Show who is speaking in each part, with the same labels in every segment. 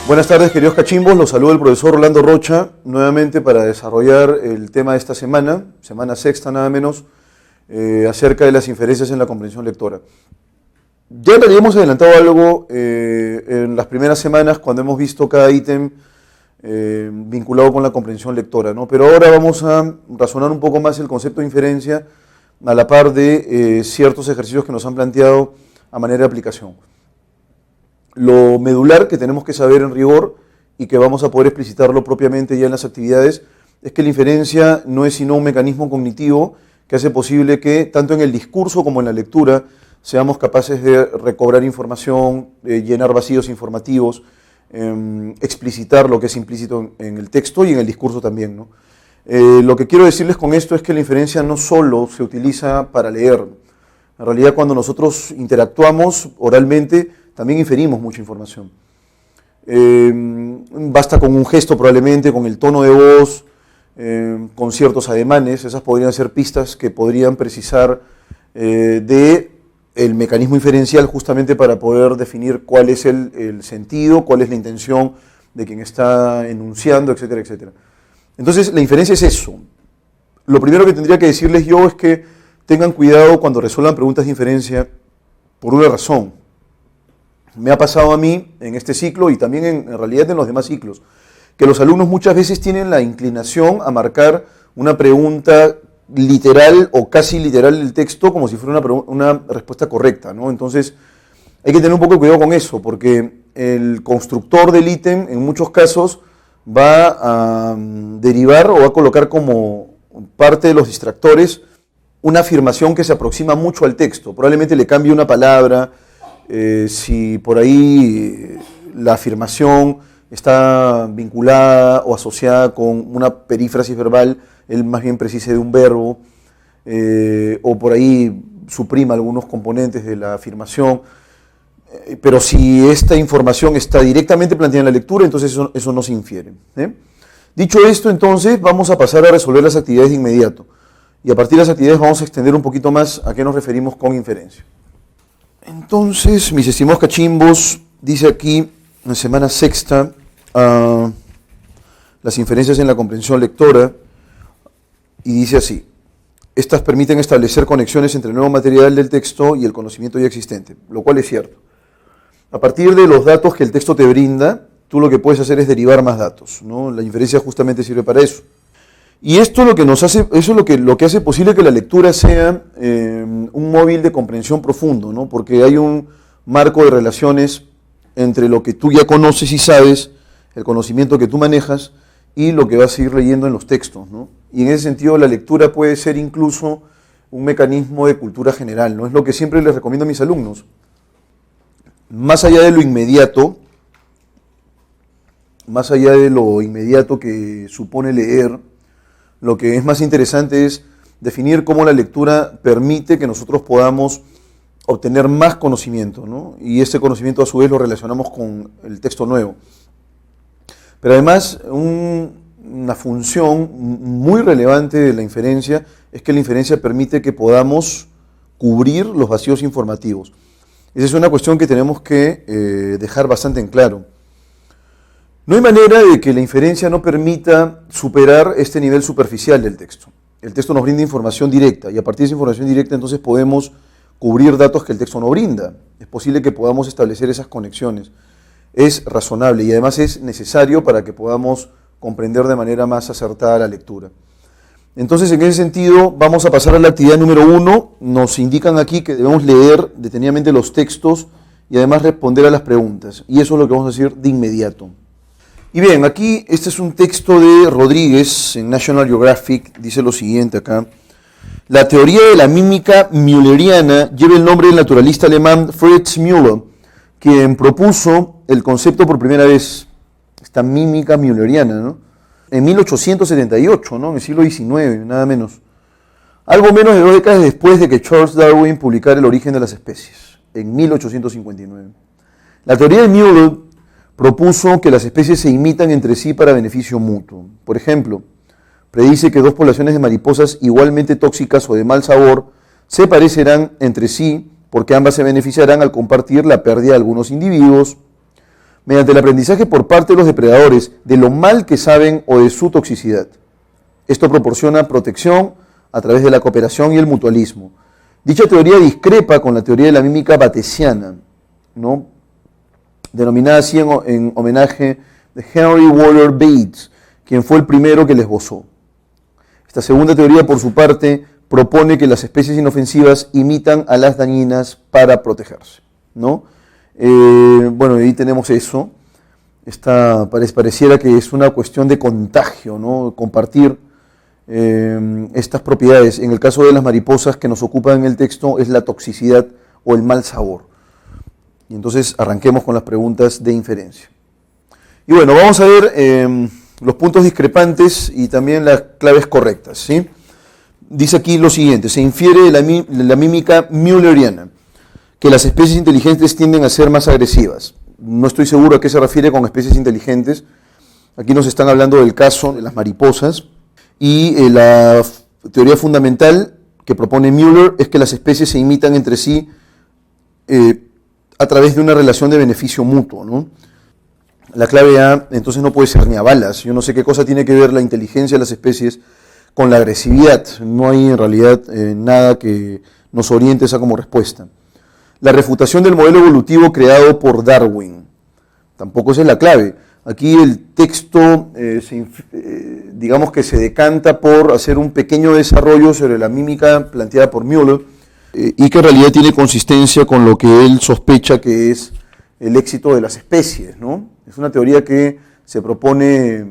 Speaker 1: Buenas tardes, queridos cachimbos, los saluda el profesor Rolando Rocha, nuevamente para desarrollar el tema de esta semana, semana sexta nada menos, acerca de las inferencias en la comprensión lectora. Ya hemos adelantado algo en las primeras semanas cuando hemos visto cada ítem vinculado con la comprensión lectora, ¿no? Pero ahora vamos a razonar un poco más el concepto de inferencia a la par de ciertos ejercicios que nos han planteado a manera de aplicación. Lo medular que tenemos que saber en rigor y que vamos a poder explicitarlo propiamente ya en las actividades es que la inferencia no es sino un mecanismo cognitivo que hace posible que tanto en el discurso como en la lectura seamos capaces de recobrar información, llenar vacíos informativos, explicitar lo que es implícito en el texto y en el discurso también, ¿no? Lo que quiero decirles con esto es que la inferencia no solo se utiliza para leer. En realidad, cuando nosotros interactuamos oralmente, también inferimos mucha información. Basta con un gesto probablemente, con el tono de voz, con ciertos ademanes, esas podrían ser pistas que podrían precisar de el mecanismo inferencial justamente para poder definir cuál es el sentido, cuál es la intención de quien está enunciando, etcétera, etcétera. Entonces, la inferencia es eso. Lo primero que tendría que decirles yo es que tengan cuidado cuando resuelvan preguntas de inferencia por una razón. Me ha pasado a mí en este ciclo y también en realidad en los demás ciclos, que los alumnos muchas veces tienen la inclinación a marcar una pregunta literal o casi literal del texto como si fuera una respuesta correcta, ¿no? Entonces hay que tener un poco de cuidado con eso, porque el constructor del ítem en muchos casos va a derivar o va a colocar como parte de los distractores una afirmación que se aproxima mucho al texto. Probablemente le cambie una palabra, si por ahí la afirmación está vinculada o asociada con una perífrasis verbal, él más bien precise de un verbo, o por ahí suprima algunos componentes de la afirmación, pero si esta información está directamente planteada en la lectura, entonces eso no se infiere. Dicho esto, entonces, vamos a pasar a resolver las actividades de inmediato, y a partir de las actividades vamos a extender un poquito más a qué nos referimos con inferencia. Entonces, mis estimados cachimbos, dice aquí, en semana sexta, las inferencias en la comprensión lectora, y dice así: estas permiten establecer conexiones entre el nuevo material del texto y el conocimiento ya existente, lo cual es cierto. A partir de los datos que el texto te brinda, tú lo que puedes hacer es derivar más datos, ¿no? La inferencia justamente sirve para eso. Y esto lo que nos hace, eso es lo que hace posible que la lectura sea un móvil de comprensión profundo, ¿no? Porque hay un marco de relaciones entre lo que tú ya conoces y sabes, el conocimiento que tú manejas y lo que vas a ir leyendo en los textos, ¿no? Y en ese sentido la lectura puede ser incluso un mecanismo de cultura general, ¿no? Es lo que siempre les recomiendo a mis alumnos. Más allá de lo inmediato que supone leer, lo que es más interesante es definir cómo la lectura permite que nosotros podamos obtener más conocimiento, ¿no? Y ese conocimiento a su vez lo relacionamos con el texto nuevo. Pero además, una función muy relevante de la inferencia es que la inferencia permite que podamos cubrir los vacíos informativos. Esa es una cuestión que tenemos que dejar bastante en claro. No hay manera de que la inferencia no permita superar este nivel superficial del texto. El texto nos brinda información directa y a partir de esa información directa entonces podemos cubrir datos que el texto no brinda. Es posible que podamos establecer esas conexiones. Es razonable y además es necesario para que podamos comprender de manera más acertada la lectura. Entonces, en ese sentido, vamos a pasar a la actividad número 1. Nos indican aquí que debemos leer detenidamente los textos y además responder a las preguntas. Y eso es lo que vamos a decir de inmediato. Y bien, aquí este es un texto de Rodríguez en National Geographic, dice lo siguiente acá: la teoría de la mímica mülleriana lleva el nombre del naturalista alemán Fritz Müller, quien propuso el concepto por primera vez, esta mímica mülleriana, ¿no? En 1878, ¿no? En el siglo XIX, nada menos. Algo menos de 2 décadas después de que Charles Darwin publicara El origen de las especies, en 1859. La teoría de Müller propuso que las especies se imitan entre sí para beneficio mutuo. Por ejemplo, predice que 2 poblaciones de mariposas igualmente tóxicas o de mal sabor se parecerán entre sí porque ambas se beneficiarán al compartir la pérdida de algunos individuos. mediante el aprendizaje por parte de los depredadores de lo mal que saben o de su toxicidad. Esto proporciona protección a través de la cooperación y el mutualismo. Dicha teoría discrepa con la teoría de la mímica batesiana, ¿no?, denominada así en homenaje de Henry Waller Bates, quien fue el primero que la esbozó. Esta segunda teoría, por su parte, propone que las especies inofensivas imitan a las dañinas para protegerse, ¿no? Bueno, ahí tenemos eso. Pareciera que es una cuestión de contagio, ¿no? Compartir estas propiedades. En el caso de las mariposas que nos ocupan en el texto es la toxicidad o el mal sabor. Y entonces arranquemos con las preguntas de inferencia. Y bueno, vamos a ver los puntos discrepantes y también las claves correctas, ¿sí? Dice aquí lo siguiente: se infiere de la mímica mülleriana que las especies inteligentes tienden a ser más agresivas. No estoy seguro a qué se refiere con especies inteligentes. Aquí nos están hablando del caso de las mariposas. Y la teoría fundamental que propone Müller es que las especies se imitan entre sí a través de una relación de beneficio mutuo, ¿no? La clave A entonces no puede ser ni a balas. Yo no sé qué cosa tiene que ver la inteligencia de las especies con la agresividad. No hay en realidad nada que nos oriente esa como respuesta. La refutación del modelo evolutivo creado por Darwin. Tampoco esa es la clave. Aquí el texto, digamos que se decanta por hacer un pequeño desarrollo sobre la mímica planteada por Müller y que en realidad tiene consistencia con lo que él sospecha que es el éxito de las especies, ¿no? Es una teoría que se propone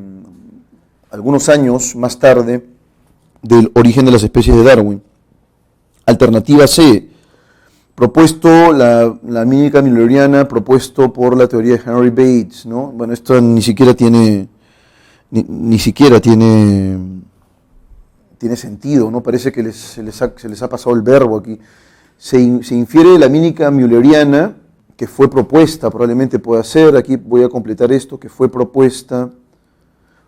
Speaker 1: algunos años más tarde del origen de las especies de Darwin. Alternativa C, propuesto la mímica mülleriana, propuesto por la teoría de Henry Bates, ¿no? Bueno, esto ni siquiera tiene sentido, ¿no? Parece que se les ha pasado el verbo aquí. Se infiere de la mímica mülleriana, que fue propuesta, probablemente pueda ser, aquí voy a completar esto, que fue propuesta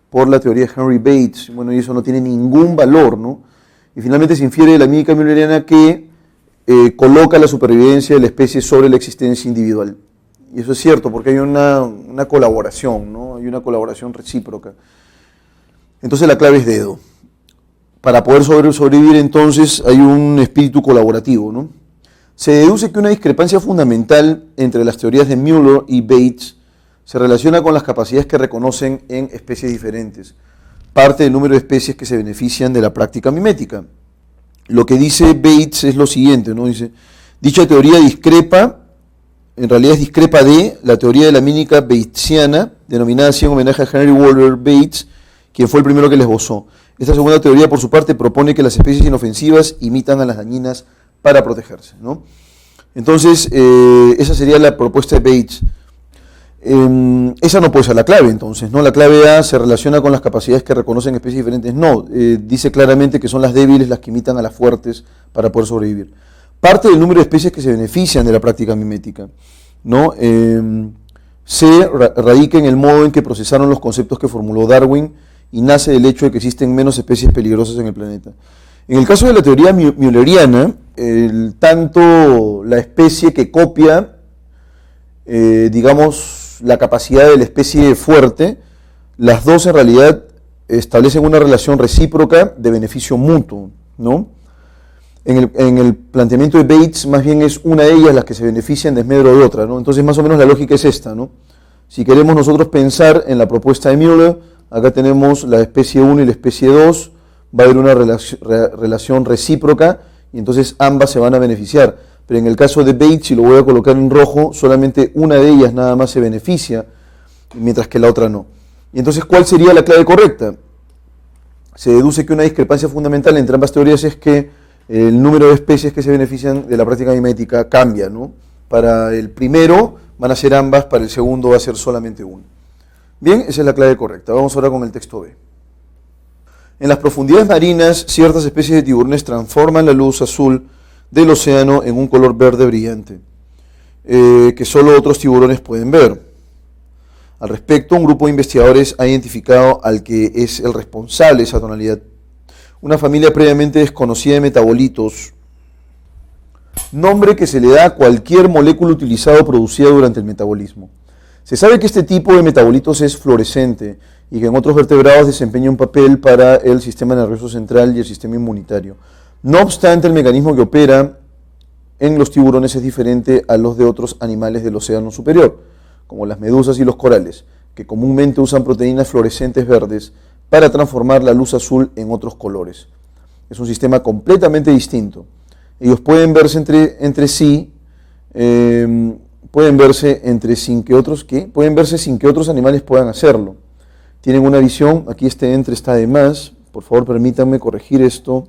Speaker 1: por la teoría de Henry Bates. Bueno, y eso no tiene ningún valor, ¿no? Y finalmente se infiere de la mímica mülleriana que coloca la supervivencia de la especie sobre la existencia individual. Y eso es cierto, porque hay una colaboración, ¿no? Hay una colaboración recíproca. Entonces la clave es dedo. Para poder sobrevivir entonces hay un espíritu colaborativo, ¿no? Se deduce que una discrepancia fundamental entre las teorías de Müller y Bates se relaciona con las capacidades que reconocen en especies diferentes, parte del número de especies que se benefician de la práctica mimética. Lo que dice Bates es lo siguiente, ¿no? Dice, dicha teoría discrepa, en realidad discrepa de la teoría de la mímica batesiana, denominada así en homenaje a Henry Waller Bates, quien fue el primero que la esbozó. Esta segunda teoría, por su parte, propone que las especies inofensivas imitan a las dañinas para protegerse, ¿no? Entonces, esa sería la propuesta de Bates. Esa no puede ser la clave, entonces, ¿no? La clave A se relaciona con las capacidades que reconocen especies diferentes. No, dice claramente que son las débiles las que imitan a las fuertes para poder sobrevivir. Parte del número de especies que se benefician de la práctica mimética, ¿no? Se radica en el modo en que procesaron los conceptos que formuló Darwin y nace del hecho de que existen menos especies peligrosas en el planeta. En el caso de la teoría mülleriana, tanto la especie que copia, digamos, la capacidad de la especie fuerte, las dos en realidad establecen una relación recíproca de beneficio mutuo, ¿no? En el planteamiento de Bates, más bien es una de ellas las que se beneficia en desmedro de otra, ¿no? Entonces, más o menos la lógica es esta, ¿no? Si queremos nosotros pensar en la propuesta de Müller, acá tenemos la especie 1 y la especie 2, va a haber una relación recíproca y entonces ambas se van a beneficiar. Pero en el caso de Bates, si lo voy a colocar en rojo, solamente una de ellas nada más se beneficia, mientras que la otra no. Y entonces, ¿cuál sería la clave correcta? Se deduce que una discrepancia fundamental entre ambas teorías es que el número de especies que se benefician de la práctica mimética cambia, ¿no? Para el primero van a ser ambas, para el segundo va a ser solamente uno. Bien, esa es la clave correcta. Vamos ahora con el texto B. En las profundidades marinas, ciertas especies de tiburones transforman la luz azul del océano en un color verde brillante, que solo otros tiburones pueden ver. Al respecto, un grupo de investigadores ha identificado al que es el responsable de esa tonalidad, una familia previamente desconocida de metabolitos, nombre que se le da a cualquier molécula utilizada o producida durante el metabolismo. Se sabe que este tipo de metabolitos es fluorescente y que en otros vertebrados desempeña un papel para el sistema nervioso central y el sistema inmunitario. No obstante, el mecanismo que opera en los tiburones es diferente a los de otros animales del océano superior, como las medusas y los corales, que comúnmente usan proteínas fluorescentes verdes para transformar la luz azul en otros colores. Es un sistema completamente distinto. Ellos pueden verse entre sí, pueden verse sin que otros animales puedan hacerlo. Tienen una visión, aquí este entre está de más, por favor permítanme corregir esto.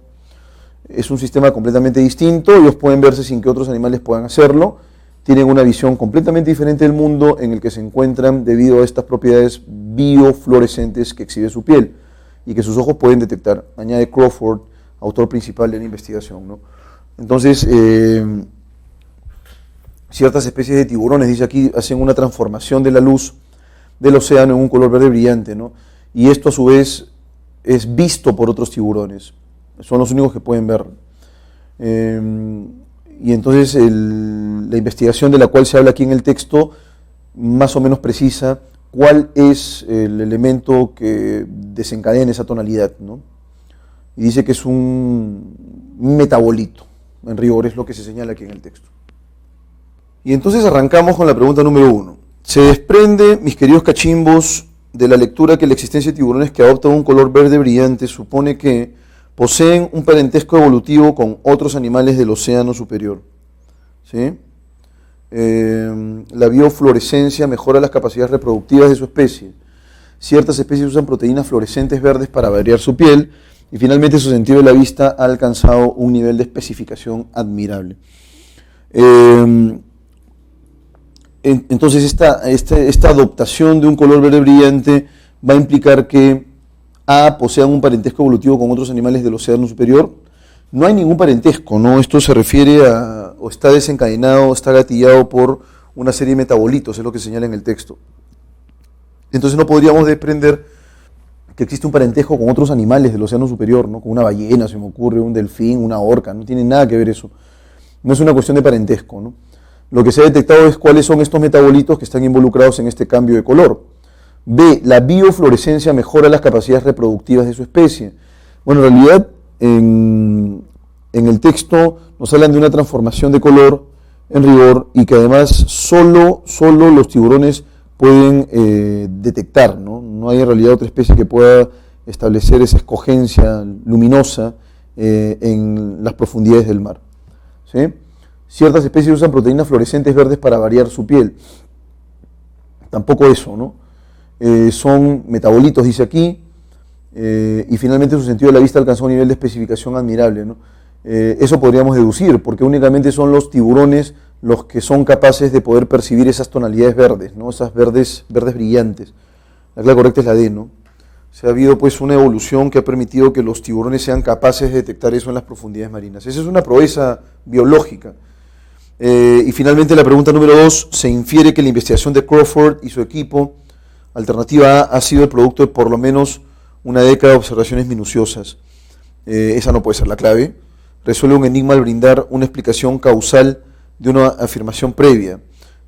Speaker 1: Es un sistema completamente distinto, ellos pueden verse sin que otros animales puedan hacerlo. Tienen una visión completamente diferente del mundo en el que se encuentran debido a estas propiedades biofluorescentes que exhibe su piel y que sus ojos pueden detectar, añade Crawford, autor principal de la investigación, ¿no? Entonces, ciertas especies de tiburones, dice aquí, hacen una transformación de la luz del océano en un color verde brillante, ¿no? Y esto a su vez es visto por otros tiburones, son los únicos que pueden ver. Y entonces la investigación de la cual se habla aquí en el texto más o menos precisa cuál es el elemento que desencadena esa tonalidad, ¿no? Y dice que es un metabolito, en rigor es lo que se señala aquí en el texto. Y entonces arrancamos con la pregunta número 1. Se desprende, mis queridos cachimbos, de la lectura que la existencia de tiburones que adoptan un color verde brillante supone que poseen un parentesco evolutivo con otros animales del océano superior. ¿Sí? La biofluorescencia mejora las capacidades reproductivas de su especie. Ciertas especies usan proteínas fluorescentes verdes para variar su piel y finalmente su sentido de la vista ha alcanzado un nivel de especificación admirable. Entonces esta adoptación de un color verde brillante va a implicar que posean un parentesco evolutivo con otros animales del océano superior. No hay ningún parentesco, ¿no? Esto se refiere o está desencadenado, está gatillado por una serie de metabolitos, es lo que señala en el texto. Entonces no podríamos desprender que existe un parentesco con otros animales del océano superior, ¿no? Con una ballena, se me ocurre, un delfín, una orca, no tiene nada que ver eso. No es una cuestión de parentesco, ¿no? Lo que se ha detectado es cuáles son estos metabolitos que están involucrados en este cambio de color. B. La biofluorescencia mejora las capacidades reproductivas de su especie. Bueno, en realidad, en el texto nos hablan de una transformación de color en rigor y que además solo los tiburones pueden detectar, ¿no? No hay en realidad otra especie que pueda establecer esa escogencia luminosa en las profundidades del mar. ¿Sí? Ciertas especies usan proteínas fluorescentes verdes para variar su piel. Tampoco eso, ¿no? Son metabolitos, dice aquí, y finalmente su sentido de la vista alcanzó un nivel de especificación admirable, ¿no? Eso podríamos deducir, porque únicamente son los tiburones los que son capaces de poder percibir esas tonalidades verdes, ¿no? Esas verdes brillantes. La clave correcta es la D, ¿no? Se ha habido pues una evolución que ha permitido que los tiburones sean capaces de detectar eso en las profundidades marinas. Esa es una proeza biológica. Y finalmente la pregunta número 2, se infiere que la investigación de Crawford y su equipo, alternativa A, ha sido el producto de por lo menos una década de observaciones minuciosas. Esa no puede ser la clave. Resuelve un enigma al brindar una explicación causal de una afirmación previa,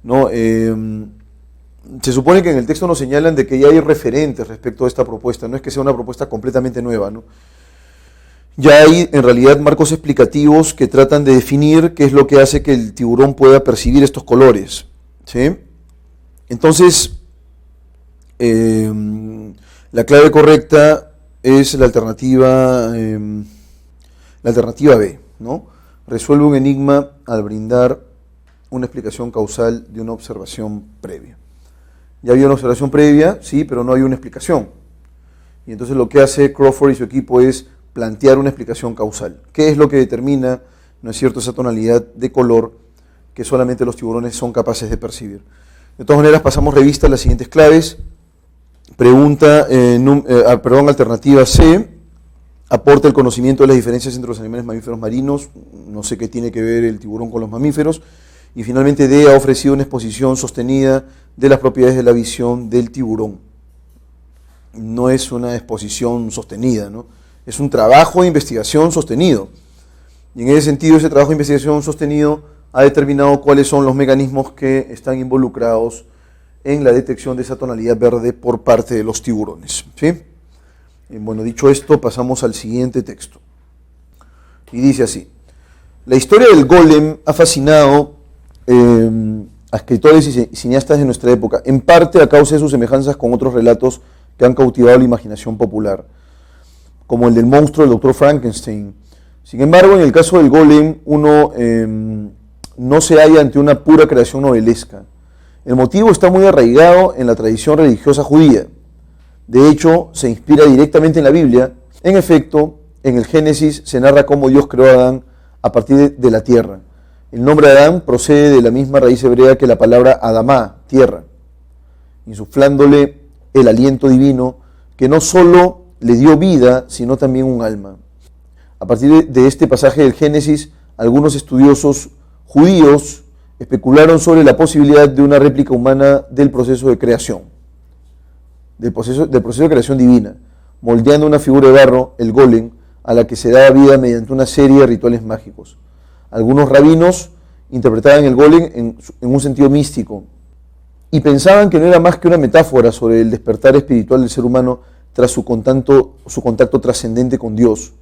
Speaker 1: ¿no? Se supone que en el texto nos señalan de que ya hay referentes respecto a esta propuesta, no es que sea una propuesta completamente nueva, ¿no? Ya hay en realidad marcos explicativos que tratan de definir qué es lo que hace que el tiburón pueda percibir estos colores, ¿sí? Entonces, la clave correcta es la alternativa B, ¿no? Resuelve un enigma al brindar una explicación causal de una observación previa. Ya había una observación previa, sí, pero no hay una explicación. Y entonces lo que hace Crawford y su equipo es plantear una explicación causal. ¿Qué es lo que determina, no es cierto, esa tonalidad de color que solamente los tiburones son capaces de percibir? De todas maneras, pasamos revista a las siguientes claves. Alternativa C, aporta el conocimiento de las diferencias entre los animales mamíferos marinos, no sé qué tiene que ver el tiburón con los mamíferos. Y finalmente D, ha ofrecido una exposición sostenida de las propiedades de la visión del tiburón. No es una exposición sostenida, ¿no? Es un trabajo de investigación sostenido. Y en ese sentido, ese trabajo de investigación sostenido ha determinado cuáles son los mecanismos que están involucrados en la detección de esa tonalidad verde por parte de los tiburones. ¿Sí? Bueno, dicho esto, pasamos al siguiente texto. Y dice así: la historia del golem ha fascinado a escritores y cineastas de nuestra época, en parte a causa de sus semejanzas con otros relatos que han cautivado la imaginación popular, como el del monstruo del Dr. Frankenstein. Sin embargo, en el caso del golem, uno no se halla ante una pura creación novelesca. El motivo está muy arraigado en la tradición religiosa judía. De hecho, se inspira directamente en la Biblia. En efecto, en el Génesis se narra cómo Dios creó a Adán a partir de la tierra. El nombre Adán procede de la misma raíz hebrea que la palabra Adamá, tierra, insuflándole el aliento divino que no solo le dio vida, sino también un alma. A partir de este pasaje del Génesis, algunos estudiosos judíos especularon sobre la posibilidad de una réplica humana del proceso de creación, del proceso de creación divina, moldeando una figura de barro, el golem, a la que se daba vida mediante una serie de rituales mágicos. Algunos rabinos interpretaban el golem en un sentido místico y pensaban que no era más que una metáfora sobre el despertar espiritual del ser humano tras su contacto trascendente con Dios.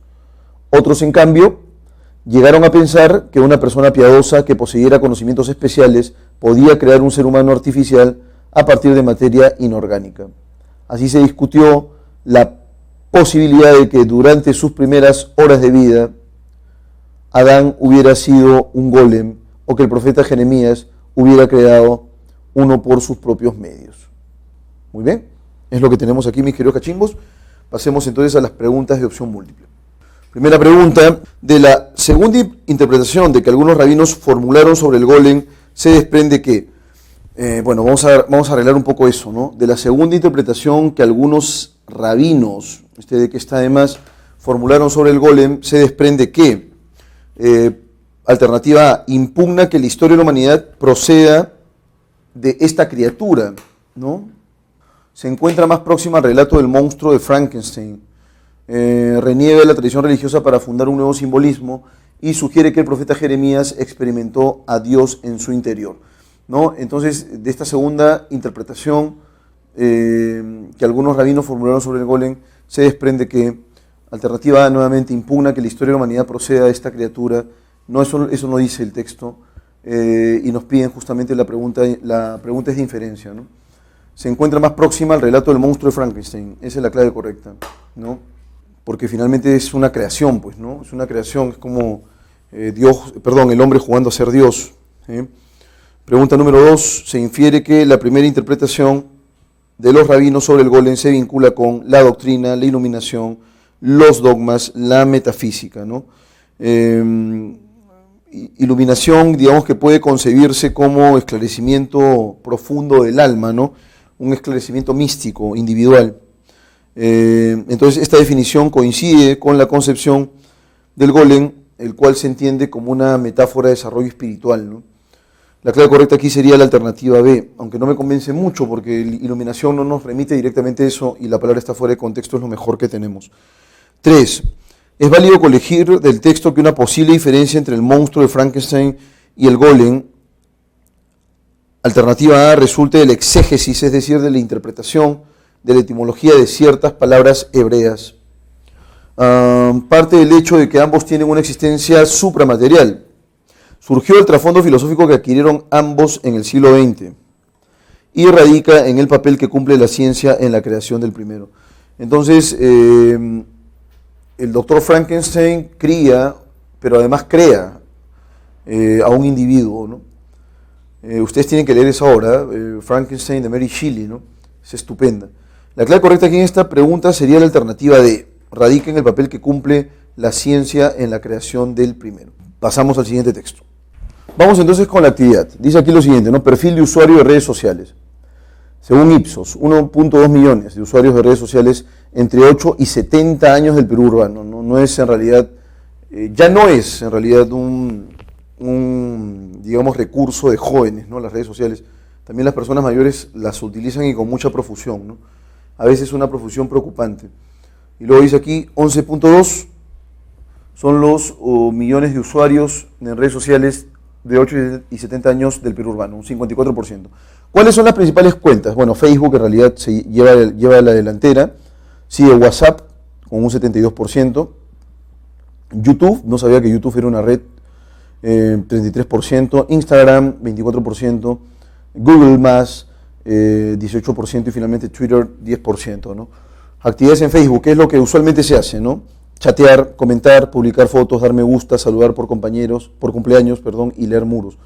Speaker 1: Otros, en cambio, llegaron a pensar que una persona piadosa que poseyera conocimientos especiales podía crear un ser humano artificial a partir de materia inorgánica. Así se discutió la posibilidad de que durante sus primeras horas de vida Adán hubiera sido un golem o que el profeta Jeremías hubiera creado uno por sus propios medios. Muy bien, es lo que tenemos aquí, mis queridos cachimbos. Pasemos entonces a las preguntas de opción múltiple. Primera pregunta: de la segunda interpretación de que algunos rabinos formularon sobre el golem, se desprende que, vamos a arreglar un poco eso, ¿no? De la segunda interpretación que algunos rabinos, de que está además, formularon sobre el golem, se desprende que, alternativa A, impugna que la historia de la humanidad proceda de esta criatura, ¿no? Se encuentra más próxima al relato del monstruo de Frankenstein. Reniega la tradición religiosa para fundar un nuevo simbolismo y sugiere que el profeta Jeremías experimentó a Dios en su interior, ¿no? Entonces, de esta segunda interpretación que algunos rabinos formularon sobre el golem, se desprende que, alternativa A, nuevamente impugna que la historia de la humanidad proceda de esta criatura. No, eso no dice el texto, y nos piden justamente la pregunta es de inferencia, ¿no? Se encuentra más próxima al relato del monstruo de Frankenstein. Esa es la clave correcta, ¿no? Porque finalmente es una creación, pues, ¿no? Es una creación, es como el hombre jugando a ser Dios. Pregunta número 2. Se infiere que la primera interpretación de los rabinos sobre el golem se vincula con la doctrina, la iluminación, los dogmas, la metafísica, ¿no? Iluminación, digamos que puede concebirse como esclarecimiento profundo del alma, ¿no? Un esclarecimiento místico, individual. Entonces, esta definición coincide con la concepción del golem, el cual se entiende como una metáfora de desarrollo espiritual, ¿no? La clave correcta aquí sería la alternativa B, aunque no me convence mucho porque iluminación no nos remite directamente a eso y la palabra está fuera de contexto, es lo mejor que tenemos. 3. Es válido colegir del texto que una posible diferencia entre el monstruo de Frankenstein y el golem, alternativa A, resulte del exégesis, es decir, de la interpretación de la etimología de ciertas palabras hebreas. Parte del hecho de que ambos tienen una existencia supramaterial. Surgió el trasfondo filosófico que adquirieron ambos en el siglo XX y radica en el papel que cumple la ciencia en la creación del primero. Entonces, el doctor Frankenstein cría, pero además crea a un individuo, ¿no? Ustedes tienen que leer esa obra, Frankenstein de Mary Shelley, ¿no? Es estupenda. La clave correcta aquí en esta pregunta sería la alternativa D, radica en el papel que cumple la ciencia en la creación del primero. Pasamos al siguiente texto. Vamos entonces con la actividad. Dice aquí lo siguiente, ¿no? Perfil de usuario de redes sociales. Según Ipsos, 1.2 millones de usuarios de redes sociales entre 8 y 70 años del Perú urbano. No es en realidad, ya no es en realidad un digamos, recurso de jóvenes, ¿no? Las redes sociales. También las personas mayores las utilizan y con mucha profusión, ¿no? A veces una profusión preocupante. Y luego dice aquí, 11.2 son los millones de usuarios en redes sociales de 8 y 70 años del Perú urbano, un 54%. ¿Cuáles son las principales cuentas? Bueno, Facebook en realidad se lleva la delantera, sigue WhatsApp con un 72%, YouTube, no sabía que YouTube era una red, 33%, Instagram 24%, Google más 18% y finalmente Twitter 10%, ¿no? Actividades en Facebook, ¿qué es lo que usualmente se hace, ¿no? Chatear, comentar, publicar fotos, dar me gusta, saludar por cumpleaños, y leer muros.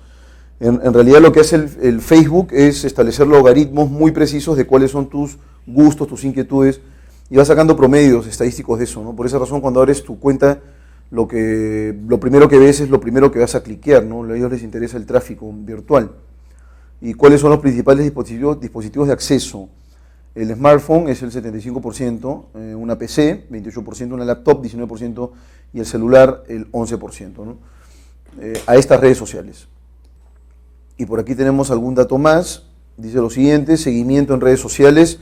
Speaker 1: En realidad lo que hace el Facebook es establecer logaritmos muy precisos de cuáles son tus gustos, tus inquietudes, y va sacando promedios estadísticos de eso, ¿no? Por esa razón, cuando abres tu cuenta, lo primero que ves es lo primero que vas a cliquear, ¿no? A ellos les interesa el tráfico virtual. ¿Y cuáles son los principales dispositivos de acceso? El smartphone es el 75%, una PC 28%, una laptop 19% y el celular el 11%, ¿no? A estas redes sociales. Y por aquí tenemos algún dato más, dice lo siguiente: seguimiento en redes sociales,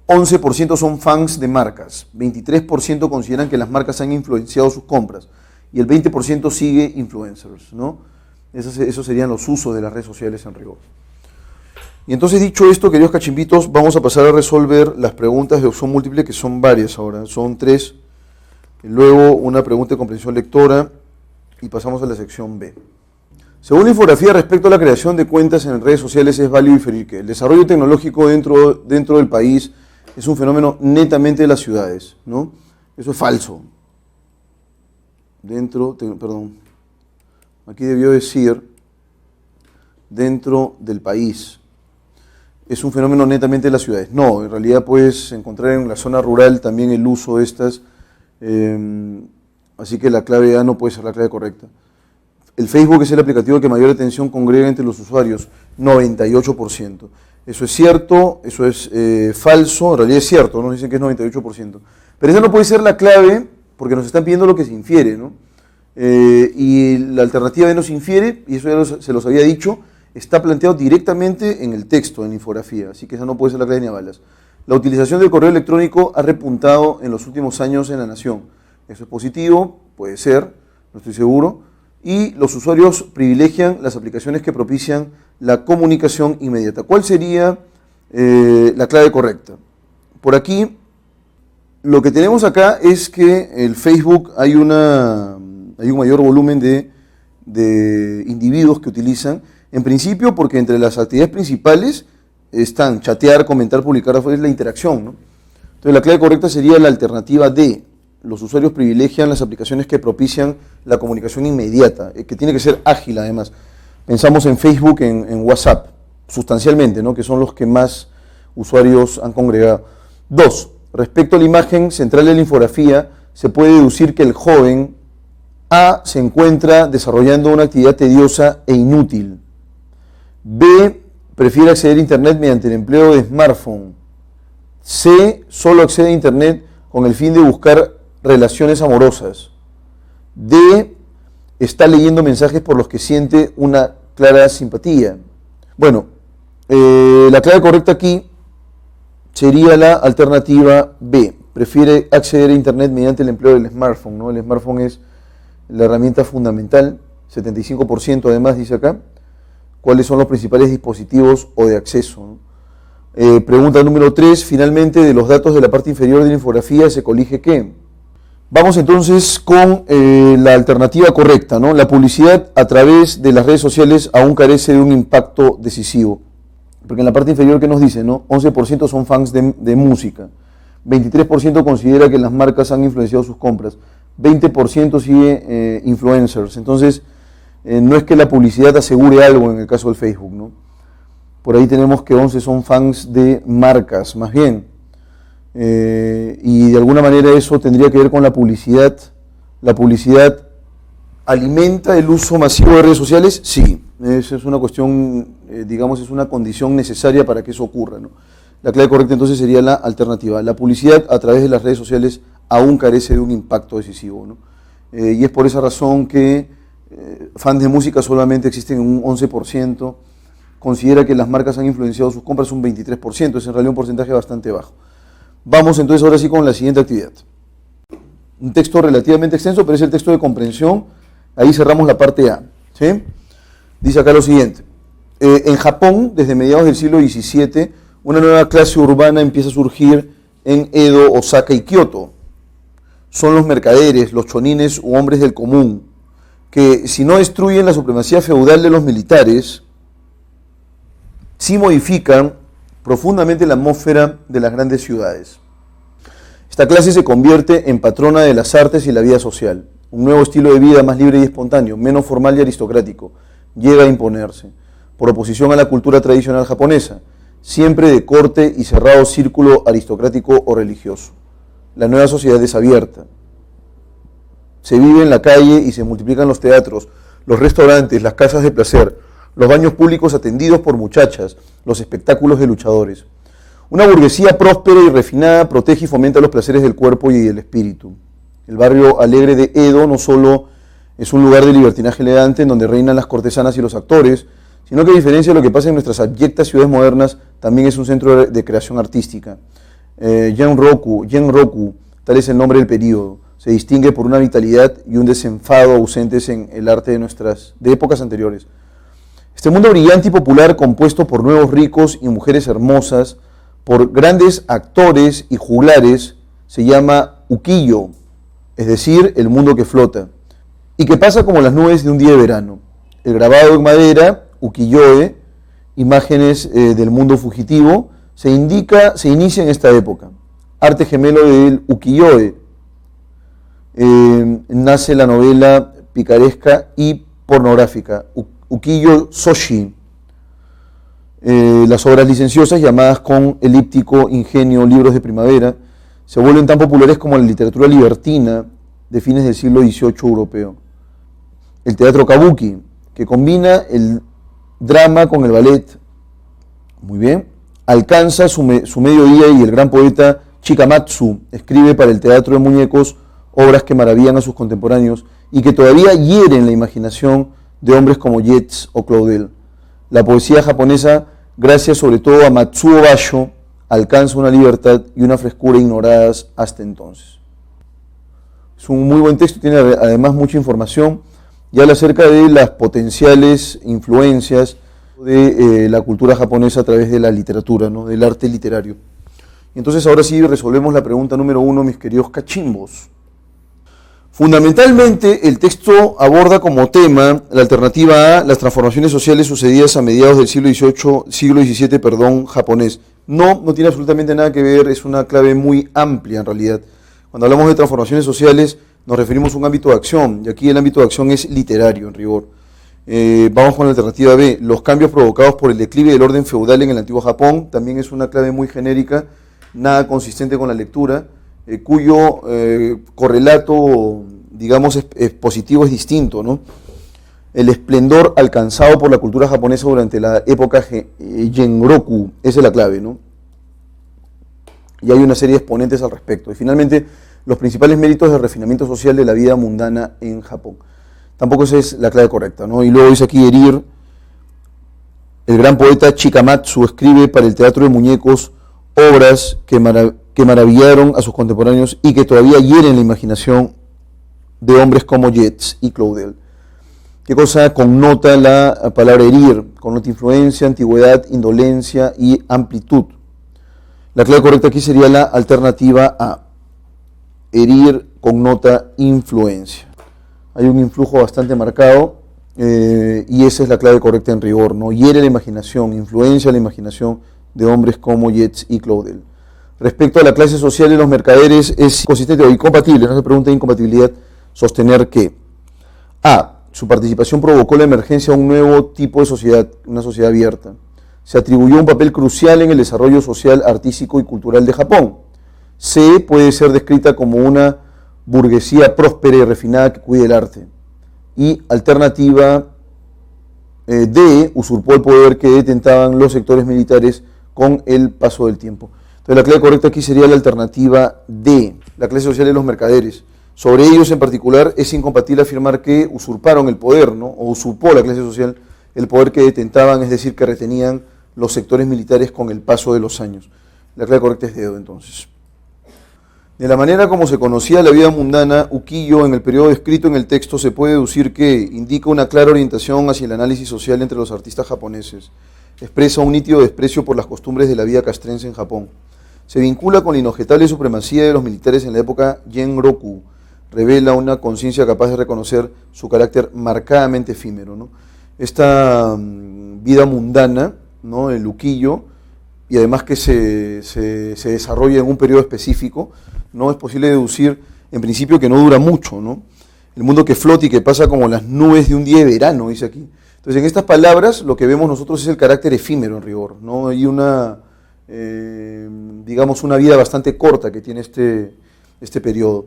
Speaker 1: 11% son fans de marcas, 23% consideran que las marcas han influenciado sus compras y el 20% sigue influencers, ¿no? Esos serían los usos de las redes sociales en rigor. Y entonces, dicho esto, queridos cachimbitos, vamos a pasar a resolver las preguntas de opción múltiple, que son varias ahora, son 3, luego una pregunta de comprensión lectora y pasamos a la sección B. Según la infografía respecto a la creación de cuentas en redes sociales, es válido inferir que el desarrollo tecnológico dentro del país es un fenómeno netamente de las ciudades, ¿no? Eso es falso. Aquí debió decir dentro del país. Es un fenómeno netamente de las ciudades. No, en realidad puedes encontrar en la zona rural también el uso de estas, así que la clave A no puede ser la clave correcta. El Facebook es el aplicativo que mayor atención congrega entre los usuarios, 98%. Eso es cierto, eso es falso, en realidad es cierto, nos dicen que es 98%. Pero esa no puede ser la clave porque nos están pidiendo lo que se infiere, ¿no? Y la alternativa B nos infiere, y eso ya se los había dicho, está planteado directamente en el texto, en la infografía, así que esa no puede ser la clave ni a balas. La utilización del correo electrónico ha repuntado en los últimos años en la nación. Eso es positivo, puede ser, no estoy seguro. Y los usuarios privilegian las aplicaciones que propician la comunicación inmediata. ¿Cuál sería la clave correcta? Por aquí, lo que tenemos acá es que el Facebook hay un mayor volumen de individuos que utilizan, en principio porque entre las actividades principales están chatear, comentar, publicar, es la interacción, ¿no? Entonces la clave correcta sería la alternativa D. Los usuarios privilegian las aplicaciones que propician la comunicación inmediata, que tiene que ser ágil además. Pensamos en Facebook, en WhatsApp, sustancialmente, ¿no? Que son los que más usuarios han congregado. 2. Respecto a la imagen central de la infografía, se puede deducir que el joven A se encuentra desarrollando una actividad tediosa e inútil. B prefiere acceder a Internet mediante el empleo de smartphone. C solo accede a Internet con el fin de buscar relaciones amorosas. D está leyendo mensajes por los que siente una clara simpatía. Bueno, la clave correcta aquí sería la alternativa B. Prefiere acceder a Internet mediante el empleo del smartphone, ¿no? El smartphone es la herramienta fundamental, 75% además dice acá. ¿Cuáles son los principales dispositivos o de acceso, ¿no? Pregunta número 3. Finalmente, de los datos de la parte inferior de la infografía se colige ¿qué? Vamos entonces con la alternativa correcta, ¿no? La publicidad a través de las redes sociales aún carece de un impacto decisivo. Porque en la parte inferior, ¿qué nos dice, no? 11% son fans de música. 23% considera que las marcas han influenciado sus compras. 20% sigue influencers. Entonces, no es que la publicidad asegure algo en el caso del Facebook, ¿no? Por ahí tenemos que 11 son fans de marcas, más bien. Y de alguna manera eso tendría que ver con la publicidad. ¿La publicidad alimenta el uso masivo de redes sociales? Sí. Esa es una cuestión, digamos, es una condición necesaria para que eso ocurra, ¿no? La clave correcta entonces sería la alternativa. La publicidad a través de las redes sociales aún carece de un impacto decisivo, ¿no? Y es por esa razón que fans de música solamente existen en un 11%, considera que las marcas han influenciado sus compras un 23%, es en realidad un porcentaje bastante bajo. Vamos entonces ahora sí con la siguiente actividad. Un texto relativamente extenso, pero es el texto de comprensión, ahí cerramos la parte A, ¿sí? Dice acá lo siguiente. En Japón, desde mediados del siglo XVII, una nueva clase urbana empieza a surgir en Edo, Osaka y Kioto. Son los mercaderes, los chonines u hombres del común, que si no destruyen la supremacía feudal de los militares, sí modifican profundamente la atmósfera de las grandes ciudades. Esta clase se convierte en patrona de las artes y la vida social. Un nuevo estilo de vida más libre y espontáneo, menos formal y aristocrático, llega a imponerse, por oposición a la cultura tradicional japonesa, siempre de corte y cerrado círculo aristocrático o religioso. La nueva sociedad es abierta. Se vive en la calle y se multiplican los teatros, los restaurantes, las casas de placer, los baños públicos atendidos por muchachas, los espectáculos de luchadores. Una burguesía próspera y refinada protege y fomenta los placeres del cuerpo y del espíritu. El barrio alegre de Edo no solo es un lugar de libertinaje elegante en donde reinan las cortesanas y los actores, sino que a diferencia de lo que pasa en nuestras abyectas ciudades modernas, también es un centro de creación artística. Genroku, tal es el nombre del período, se distingue por una vitalidad y un desenfado ausentes en el arte de épocas anteriores. Este mundo brillante y popular, compuesto por nuevos ricos y mujeres hermosas, por grandes actores y juglares, se llama ukiyo, es decir, el mundo que flota, y que pasa como las nubes de un día de verano. El grabado en madera, ukiyo-e, imágenes del mundo fugitivo, se inicia en esta época. Arte gemelo del ukiyo-e, nace la novela picaresca y pornográfica, ukiyo-soshi, las obras licenciosas llamadas con elíptico, ingenio, libros de primavera, se vuelven tan populares como la literatura libertina de fines del siglo XVIII europeo. El teatro kabuki, que combina el drama con el ballet, muy bien, alcanza su mediodía y el gran poeta Chikamatsu escribe para el teatro de muñecos obras que maravillan a sus contemporáneos y que todavía hieren la imaginación de hombres como Yeats o Claudel. La poesía japonesa, gracias sobre todo a Matsuo Basho, alcanza una libertad y una frescura ignoradas hasta entonces. Es un muy buen texto, tiene además mucha información y habla acerca de las potenciales influencias de la cultura japonesa a través de la literatura, ¿no? Del arte literario. Y entonces ahora sí resolvemos la pregunta número 1, mis queridos cachimbos. Fundamentalmente, el texto aborda como tema la alternativa a las transformaciones sociales sucedidas a mediados del siglo XVII, japonés. No tiene absolutamente nada que ver, es una clave muy amplia en realidad. Cuando hablamos de transformaciones sociales, nos referimos a un ámbito de acción, y aquí el ámbito de acción es literario, en rigor. Vamos con la alternativa B, los cambios provocados por el declive del orden feudal en el antiguo Japón, también es una clave muy genérica, nada consistente con la lectura, cuyo correlato, digamos, expositivo es distinto, ¿no? El esplendor alcanzado por la cultura japonesa durante la época Genroku, esa es la clave, ¿no? Y hay una serie de exponentes al respecto. Y finalmente, los principales méritos del refinamiento social de la vida mundana en Japón. Tampoco esa es la clave correcta, ¿no? Y luego dice aquí Erir, el gran poeta Chikamatsu escribe para el teatro de muñecos obras que maravillaron a sus contemporáneos y que todavía hieren la imaginación de hombres como Yeats y Claudel. ¿Qué cosa connota la palabra herir? Connota influencia, antigüedad, indolencia y amplitud. La clave correcta aquí sería la alternativa A. Herir connota influencia. Hay un influjo bastante marcado y esa es la clave correcta en rigor, ¿no? Hiere la imaginación, influencia la imaginación de hombres como Yeats y Claudel. Respecto a la clase social de los mercaderes, es consistente o incompatible, no se pregunta de incompatibilidad, sostener que A. Su participación provocó la emergencia de un nuevo tipo de sociedad, una sociedad abierta. Se atribuyó un papel crucial en el desarrollo social, artístico y cultural de Japón. C. Puede ser descrita como una burguesía próspera y refinada que cuida el arte. Y alternativa D. Usurpó el poder que detentaban los sectores militares con el paso del tiempo. Entonces la clave correcta aquí sería la alternativa D, la clase social de los mercaderes. Sobre ellos en particular es incompatible afirmar que usurparon el poder, ¿no? O usurpó la clase social el poder que detentaban, es decir, que retenían los sectores militares con el paso de los años. La clave correcta es D entonces. De la manera como se conocía la vida mundana, ukiyo, en el periodo descrito en el texto, se puede deducir que indica una clara orientación hacia el análisis social entre los artistas japoneses. Expresa un nítido desprecio por las costumbres de la vida castrense en Japón. Se vincula con la inobjetable supremacía de los militares en la época Genroku. Revela una conciencia capaz de reconocer su carácter marcadamente efímero, ¿no? Esta vida mundana, ¿no?, el ukiyo, y además que se desarrolla en un periodo específico, no es posible deducir en principio que no dura mucho, ¿no? El mundo que flota y que pasa como las nubes de un día de verano, dice aquí. Entonces, en estas palabras lo que vemos nosotros es el carácter efímero en rigor, ¿no? Hay una, digamos, una vida bastante corta que tiene este periodo,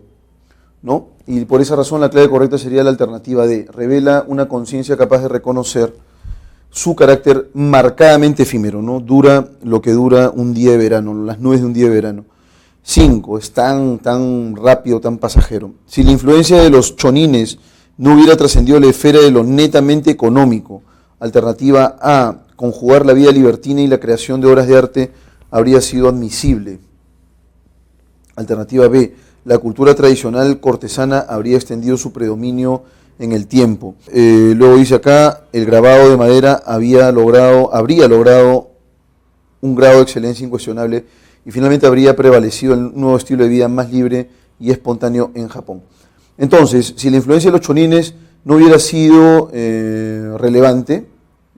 Speaker 1: ¿no? Y por esa razón la clave correcta sería la alternativa D. Revela una conciencia capaz de reconocer su carácter marcadamente efímero, ¿no? Dura lo que dura un día de verano, las nubes de un día de verano. 5. Es tan rápido, tan pasajero. Si la influencia de los chonines no hubiera trascendido la esfera de lo netamente económico, alternativa A, conjugar la vida libertina y la creación de obras de arte habría sido admisible. Alternativa B, la cultura tradicional cortesana habría extendido su predominio en el tiempo. Luego dice acá, el grabado de madera habría logrado un grado de excelencia incuestionable y finalmente habría prevalecido el nuevo estilo de vida más libre y espontáneo en Japón. Entonces, si la influencia de los chonines no hubiera sido relevante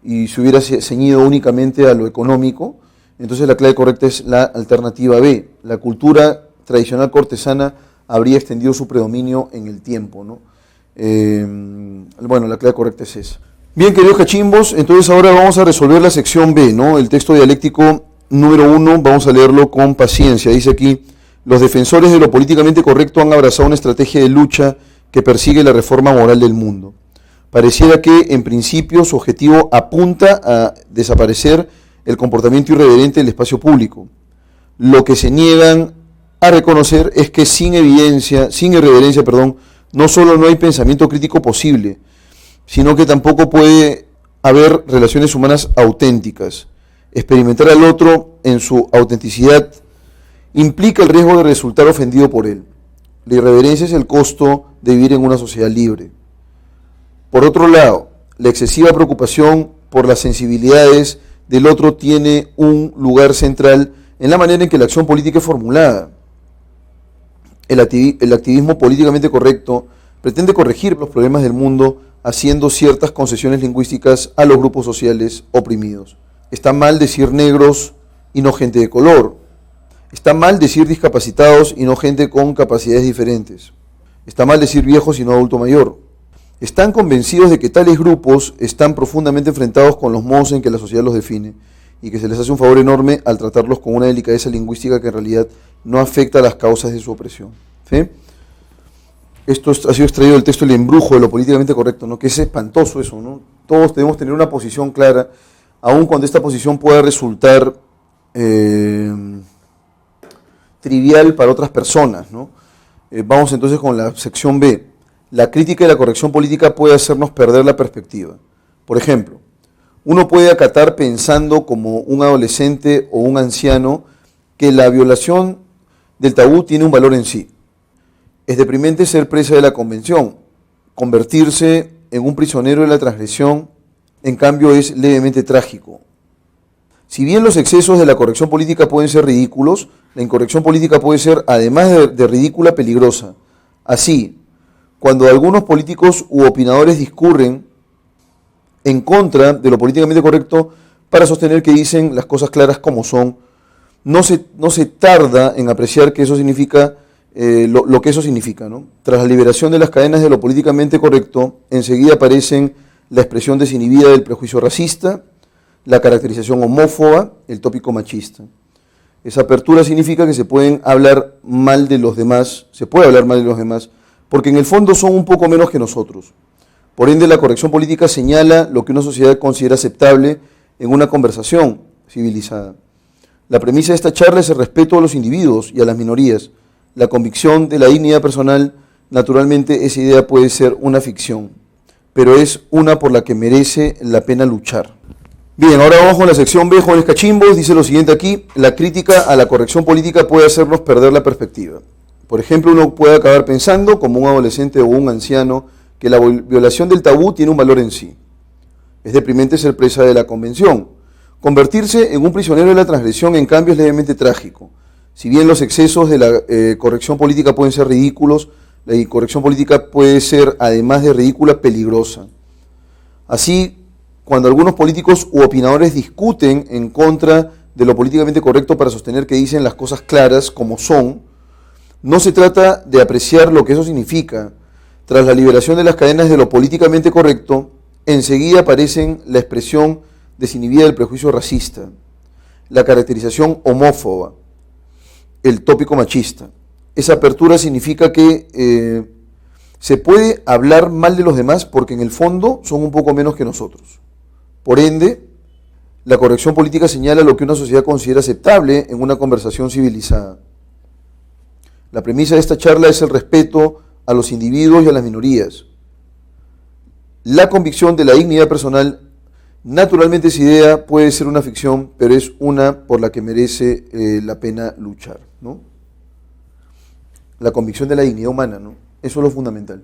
Speaker 1: y se hubiera ceñido únicamente a lo económico, entonces la clave correcta es la alternativa B. La cultura tradicional cortesana habría extendido su predominio en el tiempo, ¿no? Bueno, la clave correcta es esa. Bien, queridos cachimbos, entonces ahora vamos a resolver la sección B, ¿no? El texto dialéctico número 1, vamos a leerlo con paciencia. Dice aquí, los defensores de lo políticamente correcto han abrazado una estrategia de lucha que persigue la reforma moral del mundo. Pareciera que, en principio, su objetivo apunta a desaparecer el comportamiento irreverente del espacio público. Lo que se niegan a reconocer es que sin irreverencia, no solo no hay pensamiento crítico posible, sino que tampoco puede haber relaciones humanas auténticas. Experimentar al otro en su autenticidad implica el riesgo de resultar ofendido por él. La irreverencia es el costo de vivir en una sociedad libre. Por otro lado, la excesiva preocupación por las sensibilidades del otro tiene un lugar central en la manera en que la acción política es formulada. El activismo políticamente correcto pretende corregir los problemas del mundo haciendo ciertas concesiones lingüísticas a los grupos sociales oprimidos. Está mal decir negros y no gente de color. Está mal decir discapacitados y no gente con capacidades diferentes. Está mal decir viejos y no adulto mayor. Están convencidos de que tales grupos están profundamente enfrentados con los modos en que la sociedad los define y que se les hace un favor enorme al tratarlos con una delicadeza lingüística que en realidad no afecta a las causas de su opresión. ¿Sí? Esto ha sido extraído del texto El embrujo de lo políticamente correcto, ¿no? Que es espantoso eso, ¿no? Todos debemos tener una posición clara, aun cuando esta posición pueda resultar trivial para otras personas, ¿no? Vamos entonces con la sección B. La crítica y la corrección política puede hacernos perder la perspectiva. Por ejemplo, uno puede acatar pensando como un adolescente o un anciano que la violación del tabú tiene un valor en sí. Es deprimente ser presa de la convención. Convertirse en un prisionero de la transgresión, en cambio, es levemente trágico. Si bien los excesos de la corrección política pueden ser ridículos, la incorrección política puede ser, además de ridícula, peligrosa. Así, cuando algunos políticos u opinadores discurren en contra de lo políticamente correcto para sostener que dicen las cosas claras como son, no se tarda en apreciar que eso significa lo que eso significa, ¿no? Tras la liberación de las cadenas de lo políticamente correcto, enseguida aparecen la expresión desinhibida del prejuicio racista, la caracterización homófoba, el tópico machista. Esa apertura significa que se puede hablar mal de los demás, porque en el fondo son un poco menos que nosotros. Por ende, la corrección política señala lo que una sociedad considera aceptable en una conversación civilizada. La premisa de esta charla es el respeto a los individuos y a las minorías. La convicción de la dignidad personal, naturalmente esa idea puede ser una ficción, pero es una por la que merece la pena luchar. Bien, ahora vamos con la sección B, jóvenes cachimbos. Dice lo siguiente aquí: la crítica a la corrección política puede hacernos perder la perspectiva. Por ejemplo, uno puede acabar pensando, como un adolescente o un anciano, que la violación del tabú tiene un valor en sí. Es deprimente ser presa de la convención. Convertirse en un prisionero de la transgresión, en cambio, es levemente trágico. Si bien los excesos de la corrección política pueden ser ridículos, la incorrección política puede ser, además de ridícula, peligrosa. Así, cuando algunos políticos u opinadores discuten en contra de lo políticamente correcto para sostener que dicen las cosas claras como son, no se trata de apreciar lo que eso significa. Tras la liberación de las cadenas de lo políticamente correcto, enseguida aparecen la expresión desinhibida del prejuicio racista, la caracterización homófoba, el tópico machista. Esa apertura significa que se puede hablar mal de los demás porque en el fondo son un poco menos que nosotros. Por ende, la corrección política señala lo que una sociedad considera aceptable en una conversación civilizada. La premisa de esta charla es el respeto a los individuos y a las minorías. La convicción de la dignidad personal, naturalmente esa idea puede ser una ficción, pero es una por la que merece la pena luchar, ¿no? La convicción de la dignidad humana, ¿no? Eso es lo fundamental.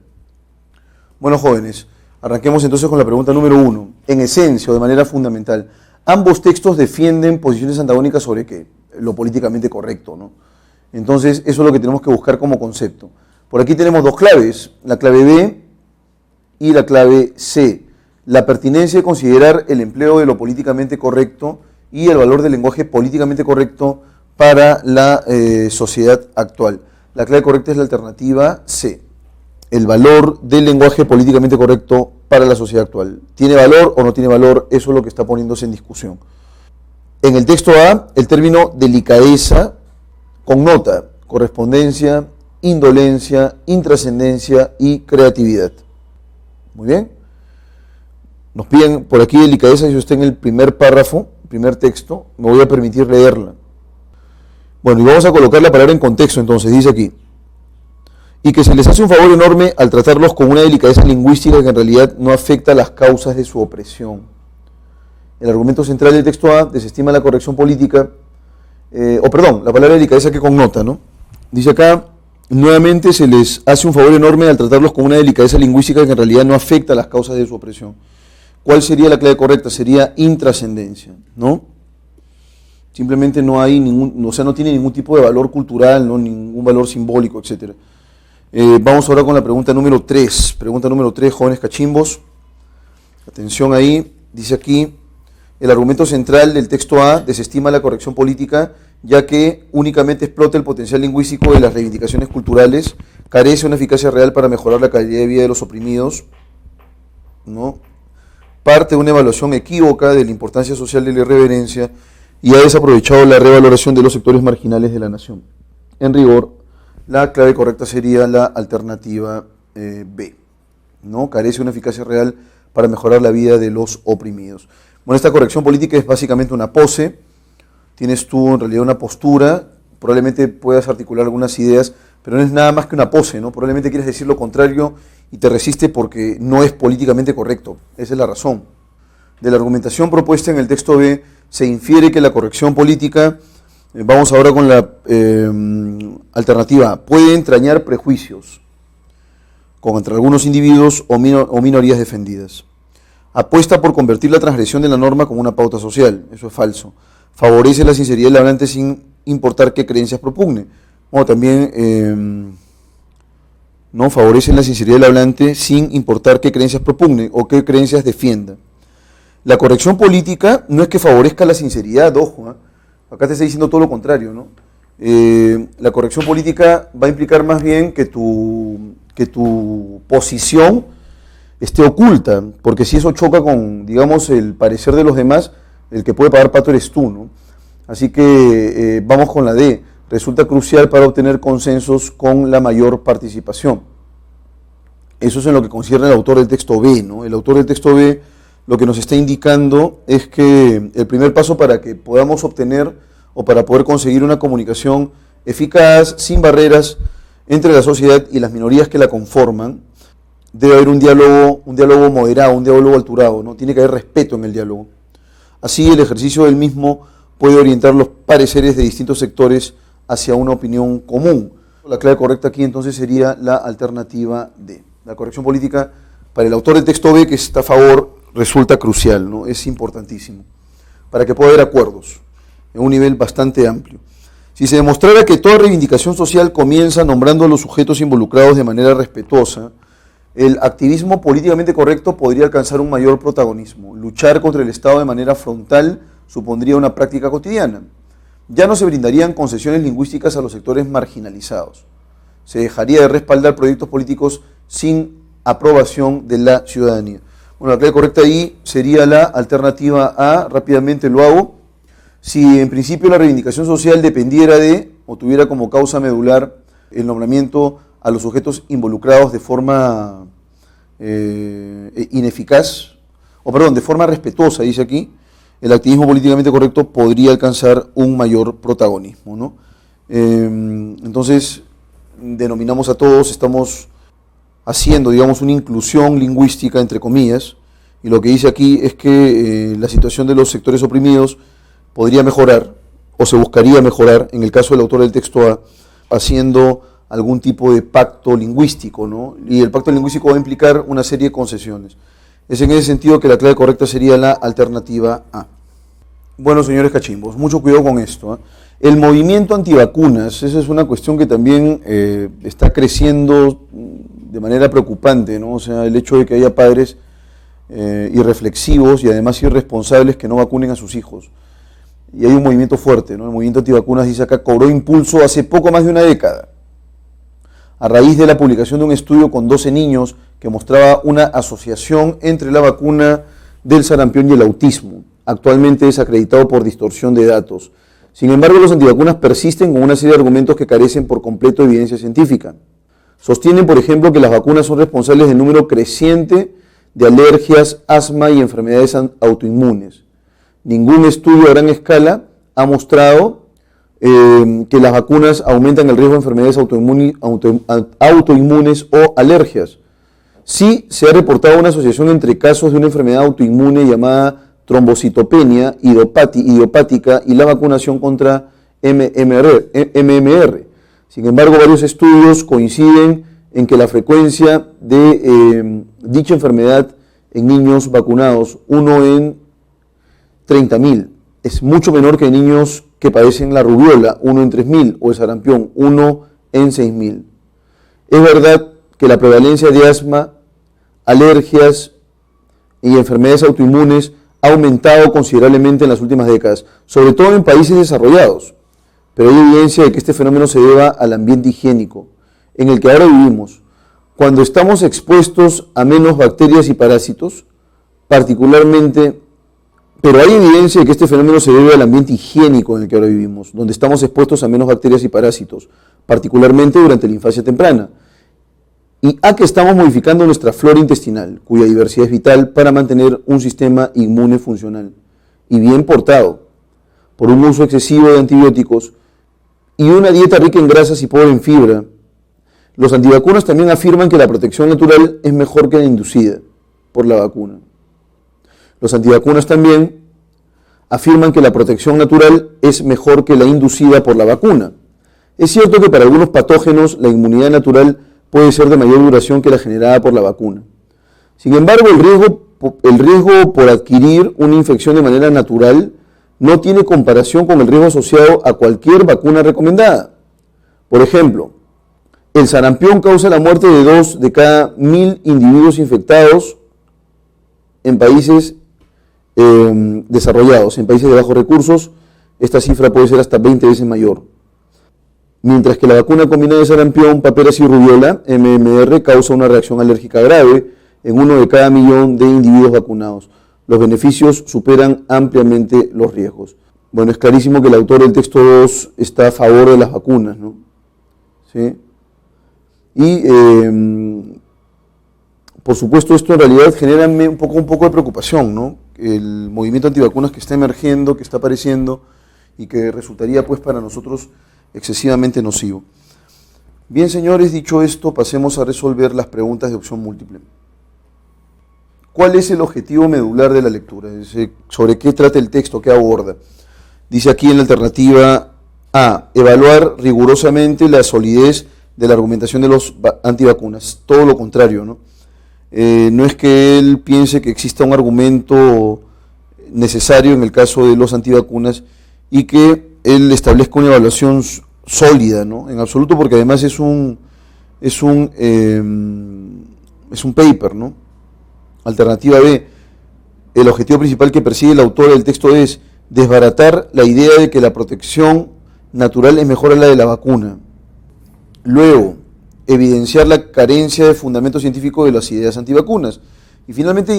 Speaker 1: Bueno, jóvenes, arranquemos entonces con la pregunta número 1. En esencia, o de manera fundamental, ambos textos defienden posiciones antagónicas sobre ¿qué? Lo políticamente correcto, ¿no? Entonces, eso es lo que tenemos que buscar como concepto. Por aquí tenemos dos claves, la clave B y la clave C. La pertinencia de considerar el empleo de lo políticamente correcto y el valor del lenguaje políticamente correcto para la sociedad actual. La clave correcta es la alternativa C. El valor del lenguaje políticamente correcto para la sociedad actual. ¿Tiene valor o no tiene valor? Eso es lo que está poniéndose en discusión. En el texto A, el término delicadeza connota correspondencia, indolencia, intrascendencia y creatividad. Muy bien. Nos piden por aquí delicadeza, si usted en el primer párrafo, primer texto, me voy a permitir leerla. Bueno, y vamos a colocar la palabra en contexto, entonces, dice aquí. Y que se les hace un favor enorme al tratarlos con una delicadeza lingüística que en realidad no afecta las causas de su opresión. El argumento central del texto A desestima la corrección política, la palabra delicadeza que connota, ¿no? Dice acá, nuevamente se les hace un favor enorme al tratarlos con una delicadeza lingüística que en realidad no afecta las causas de su opresión. ¿Cuál sería la clave correcta? Sería intrascendencia, ¿no? Simplemente no hay no tiene ningún tipo de valor cultural, ¿no? Ningún valor simbólico, etc. Vamos ahora con la pregunta número 3. Pregunta número 3, jóvenes cachimbos. Atención ahí, dice aquí, el argumento central del texto A desestima la corrección política, ya que únicamente explota el potencial lingüístico de las reivindicaciones culturales, carece de una eficacia real para mejorar la calidad de vida de los oprimidos, ¿no? Parte de una evaluación equívoca de la importancia social de la irreverencia y ha desaprovechado la revaloración de los sectores marginales de la nación. En rigor, la clave correcta sería la alternativa B, ¿no? Carece de una eficacia real para mejorar la vida de los oprimidos. Bueno, esta corrección política es básicamente una pose, tienes tú en realidad una postura, probablemente puedas articular algunas ideas, pero no es nada más que una pose, ¿no? Probablemente quieres decir lo contrario y te resiste porque no es políticamente correcto, esa es la razón. De la argumentación propuesta en el texto B se infiere que la corrección política, vamos ahora con la alternativa A, puede entrañar prejuicios contra algunos individuos o minorías defendidas. Apuesta por convertir la transgresión de la norma como una pauta social, eso es falso. Favorece la sinceridad del hablante sin importar qué creencias propugne. O también no favorece la sinceridad del hablante sin importar qué creencias propugne o qué creencias defienda. La corrección política no es que favorezca la sinceridad, ojo, acá te está diciendo todo lo contrario, ¿no? La corrección política va a implicar más bien que tu posición esté oculta, porque si eso choca con, digamos, el parecer de los demás, el que puede pagar pato eres tú, ¿no? Así que vamos con la D. Resulta crucial para obtener consensos con la mayor participación. Eso es en lo que concierne al autor del texto B, ¿no? El autor del texto B lo que nos está indicando es que el primer paso para que podamos obtener o para poder conseguir una comunicación eficaz, sin barreras, entre la sociedad y las minorías que la conforman, debe haber un diálogo moderado, un diálogo alturado, ¿no? Tiene que haber respeto en el diálogo. Así, el ejercicio del mismo puede orientar los pareceres de distintos sectores hacia una opinión común. La clave correcta aquí entonces sería la alternativa D. La corrección política para el autor del texto B, que está a favor, resulta crucial, ¿no? Es importantísimo, para que pueda haber acuerdos en un nivel bastante amplio. Si se demostrara que toda reivindicación social comienza nombrando a los sujetos involucrados de manera respetuosa, el activismo políticamente correcto podría alcanzar un mayor protagonismo. Luchar contra el Estado de manera frontal supondría una práctica cotidiana. Ya no se brindarían concesiones lingüísticas a los sectores marginalizados. Se dejaría de respaldar proyectos políticos sin aprobación de la ciudadanía. Bueno, la clave correcta ahí sería la alternativa A, rápidamente lo hago. Si en principio la reivindicación social dependiera de, o tuviera como causa medular, el nombramiento a los sujetos involucrados de forma ineficaz, de forma respetuosa, dice aquí, el activismo políticamente correcto podría alcanzar un mayor protagonismo, ¿no? Entonces, denominamos a todos, estamos haciendo, digamos, una inclusión lingüística, entre comillas, y lo que dice aquí es que la situación de los sectores oprimidos podría mejorar, o se buscaría mejorar, en el caso del autor del texto A, haciendo algún tipo de pacto lingüístico, ¿no? Y el pacto lingüístico va a implicar una serie de concesiones. Es en ese sentido que la clave correcta sería la alternativa A. Bueno, señores cachimbos, mucho cuidado con esto, ¿eh? El movimiento antivacunas, esa es una cuestión que también está creciendo de manera preocupante, ¿no? O sea, el hecho de que haya padres irreflexivos y además irresponsables que no vacunen a sus hijos. Y hay un movimiento fuerte, ¿no? El movimiento antivacunas, dice acá, cobró impulso hace poco más de una década, a raíz de la publicación de un estudio con 12 niños que mostraba una asociación entre la vacuna del sarampión y el autismo, actualmente desacreditado por distorsión de datos. Sin embargo, los antivacunas persisten con una serie de argumentos que carecen por completo de evidencia científica. Sostienen, por ejemplo, que las vacunas son responsables del número creciente de alergias, asma y enfermedades autoinmunes. Ningún estudio a gran escala ha mostrado que las vacunas aumentan el riesgo de enfermedades autoinmunes o alergias. Sí se ha reportado una asociación entre casos de una enfermedad autoinmune llamada trombocitopenia idiopática y la vacunación contra MMR. Sin embargo, varios estudios coinciden en que la frecuencia de dicha enfermedad en niños vacunados, 1 en 30.000, es mucho menor que en niños que padecen la rubiola, 1 en 3.000, o el sarampión, 1 en 6.000. Es verdad que la prevalencia de asma, alergias y enfermedades autoinmunes ha aumentado considerablemente en las últimas décadas, sobre todo en países desarrollados, pero hay evidencia de que este fenómeno se deba al ambiente higiénico en el que ahora vivimos. Cuando estamos expuestos a menos bacterias y parásitos, pero hay evidencia de que este fenómeno se debe al ambiente higiénico en el que ahora vivimos, donde estamos expuestos a menos bacterias y parásitos, particularmente durante la infancia temprana, y a que estamos modificando nuestra flora intestinal, cuya diversidad es vital para mantener un sistema inmune funcional y bien portado, por un uso excesivo de antibióticos y una dieta rica en grasas y pobre en fibra. Los antivacunas también afirman que la protección natural es mejor que la inducida por la vacuna. Los antivacunas también afirman que la protección natural es mejor que la inducida por la vacuna. Es cierto que para algunos patógenos la inmunidad natural puede ser de mayor duración que la generada por la vacuna. Sin embargo, el riesgo por adquirir una infección de manera natural no tiene comparación con el riesgo asociado a cualquier vacuna recomendada. Por ejemplo, el sarampión causa la muerte de 2 de cada 1.000 individuos infectados en países desarrollados. En países de bajos recursos, esta cifra puede ser hasta 20 veces mayor. Mientras que la vacuna combinada de sarampión, paperas y rubiola, MMR, causa una reacción alérgica grave en 1 de cada 1.000.000 de individuos vacunados. Los beneficios superan ampliamente los riesgos. Bueno, es clarísimo que el autor del texto 2 está a favor de las vacunas, ¿no? ¿Sí? Y, por supuesto, esto en realidad genera un poco de preocupación, ¿no? El movimiento antivacunas que está emergiendo, que está apareciendo y que resultaría, pues, para nosotros excesivamente nocivo. Bien, señores, dicho esto, pasemos a resolver las preguntas de opción múltiple. ¿Cuál es el objetivo medular de la lectura? ¿Sobre qué trata el texto? ¿Qué aborda? Dice aquí en la alternativa A, evaluar rigurosamente la solidez de la argumentación de los antivacunas, todo lo contrario, ¿no? No es que él piense que exista un argumento necesario en el caso de los antivacunas y que él establezca una evaluación sólida, ¿no? En absoluto, porque además es un paper, ¿no? Alternativa B. El objetivo principal que persigue el autor del texto es desbaratar la idea de que la protección natural es mejor a la de la vacuna. Luego, evidenciar la carencia de fundamento científico de las ideas antivacunas. Y finalmente,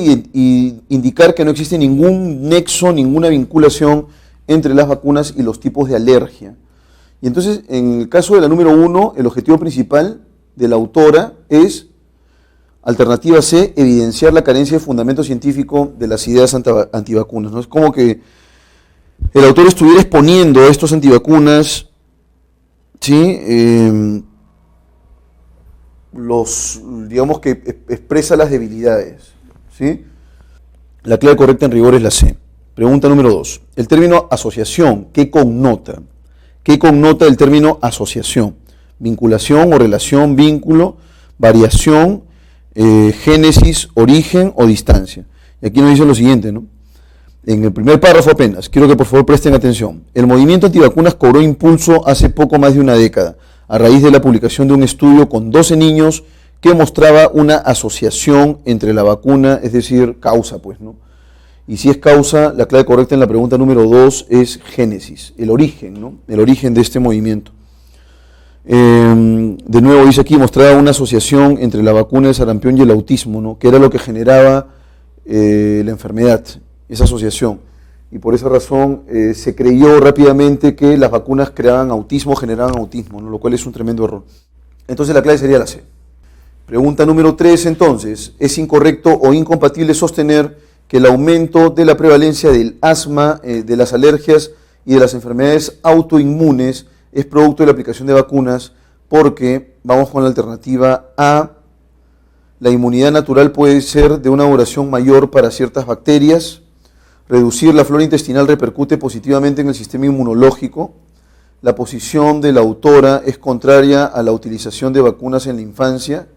Speaker 1: indicar que no existe ningún nexo, ninguna vinculación entre las vacunas y los tipos de alergia. Y entonces, en el caso de la número 1, el objetivo principal de la autora es, alternativa C, evidenciar la carencia de fundamento científico de las ideas antivacunas, ¿no? Es como que el autor estuviera exponiendo a estos antivacunas, ¿sí? Digamos que expresa las debilidades, ¿sí? La clave correcta en rigor es la C. Pregunta número 2. El término asociación, ¿qué connota? ¿Qué connota el término asociación? Vinculación o relación, vínculo, variación, génesis, origen o distancia. Y aquí nos dice lo siguiente, ¿no? En el primer párrafo apenas, quiero que por favor presten atención. El movimiento antivacunas cobró impulso hace poco más de una década, a raíz de la publicación de un estudio con 12 niños que mostraba una asociación entre la vacuna, es decir, causa, pues, ¿no? Y si es causa, la clave correcta en la pregunta número 2 es génesis, el origen, ¿no? El origen de este movimiento. De nuevo dice aquí, mostraba una asociación entre la vacuna del sarampión y el autismo, ¿no? Que era lo que generaba la enfermedad, esa asociación. Y por esa razón se creyó rápidamente que las vacunas generaban autismo, ¿no? Lo cual es un tremendo error. Entonces la clave sería la C. Pregunta número 3 entonces, ¿es incorrecto o incompatible sostener que el aumento de la prevalencia del asma, de las alergias y de las enfermedades autoinmunes es producto de la aplicación de vacunas? Porque, vamos con la alternativa A, la inmunidad natural puede ser de una duración mayor para ciertas bacterias, reducir la flora intestinal repercute positivamente en el sistema inmunológico, la posición de la autora es contraria a la utilización de vacunas en la infancia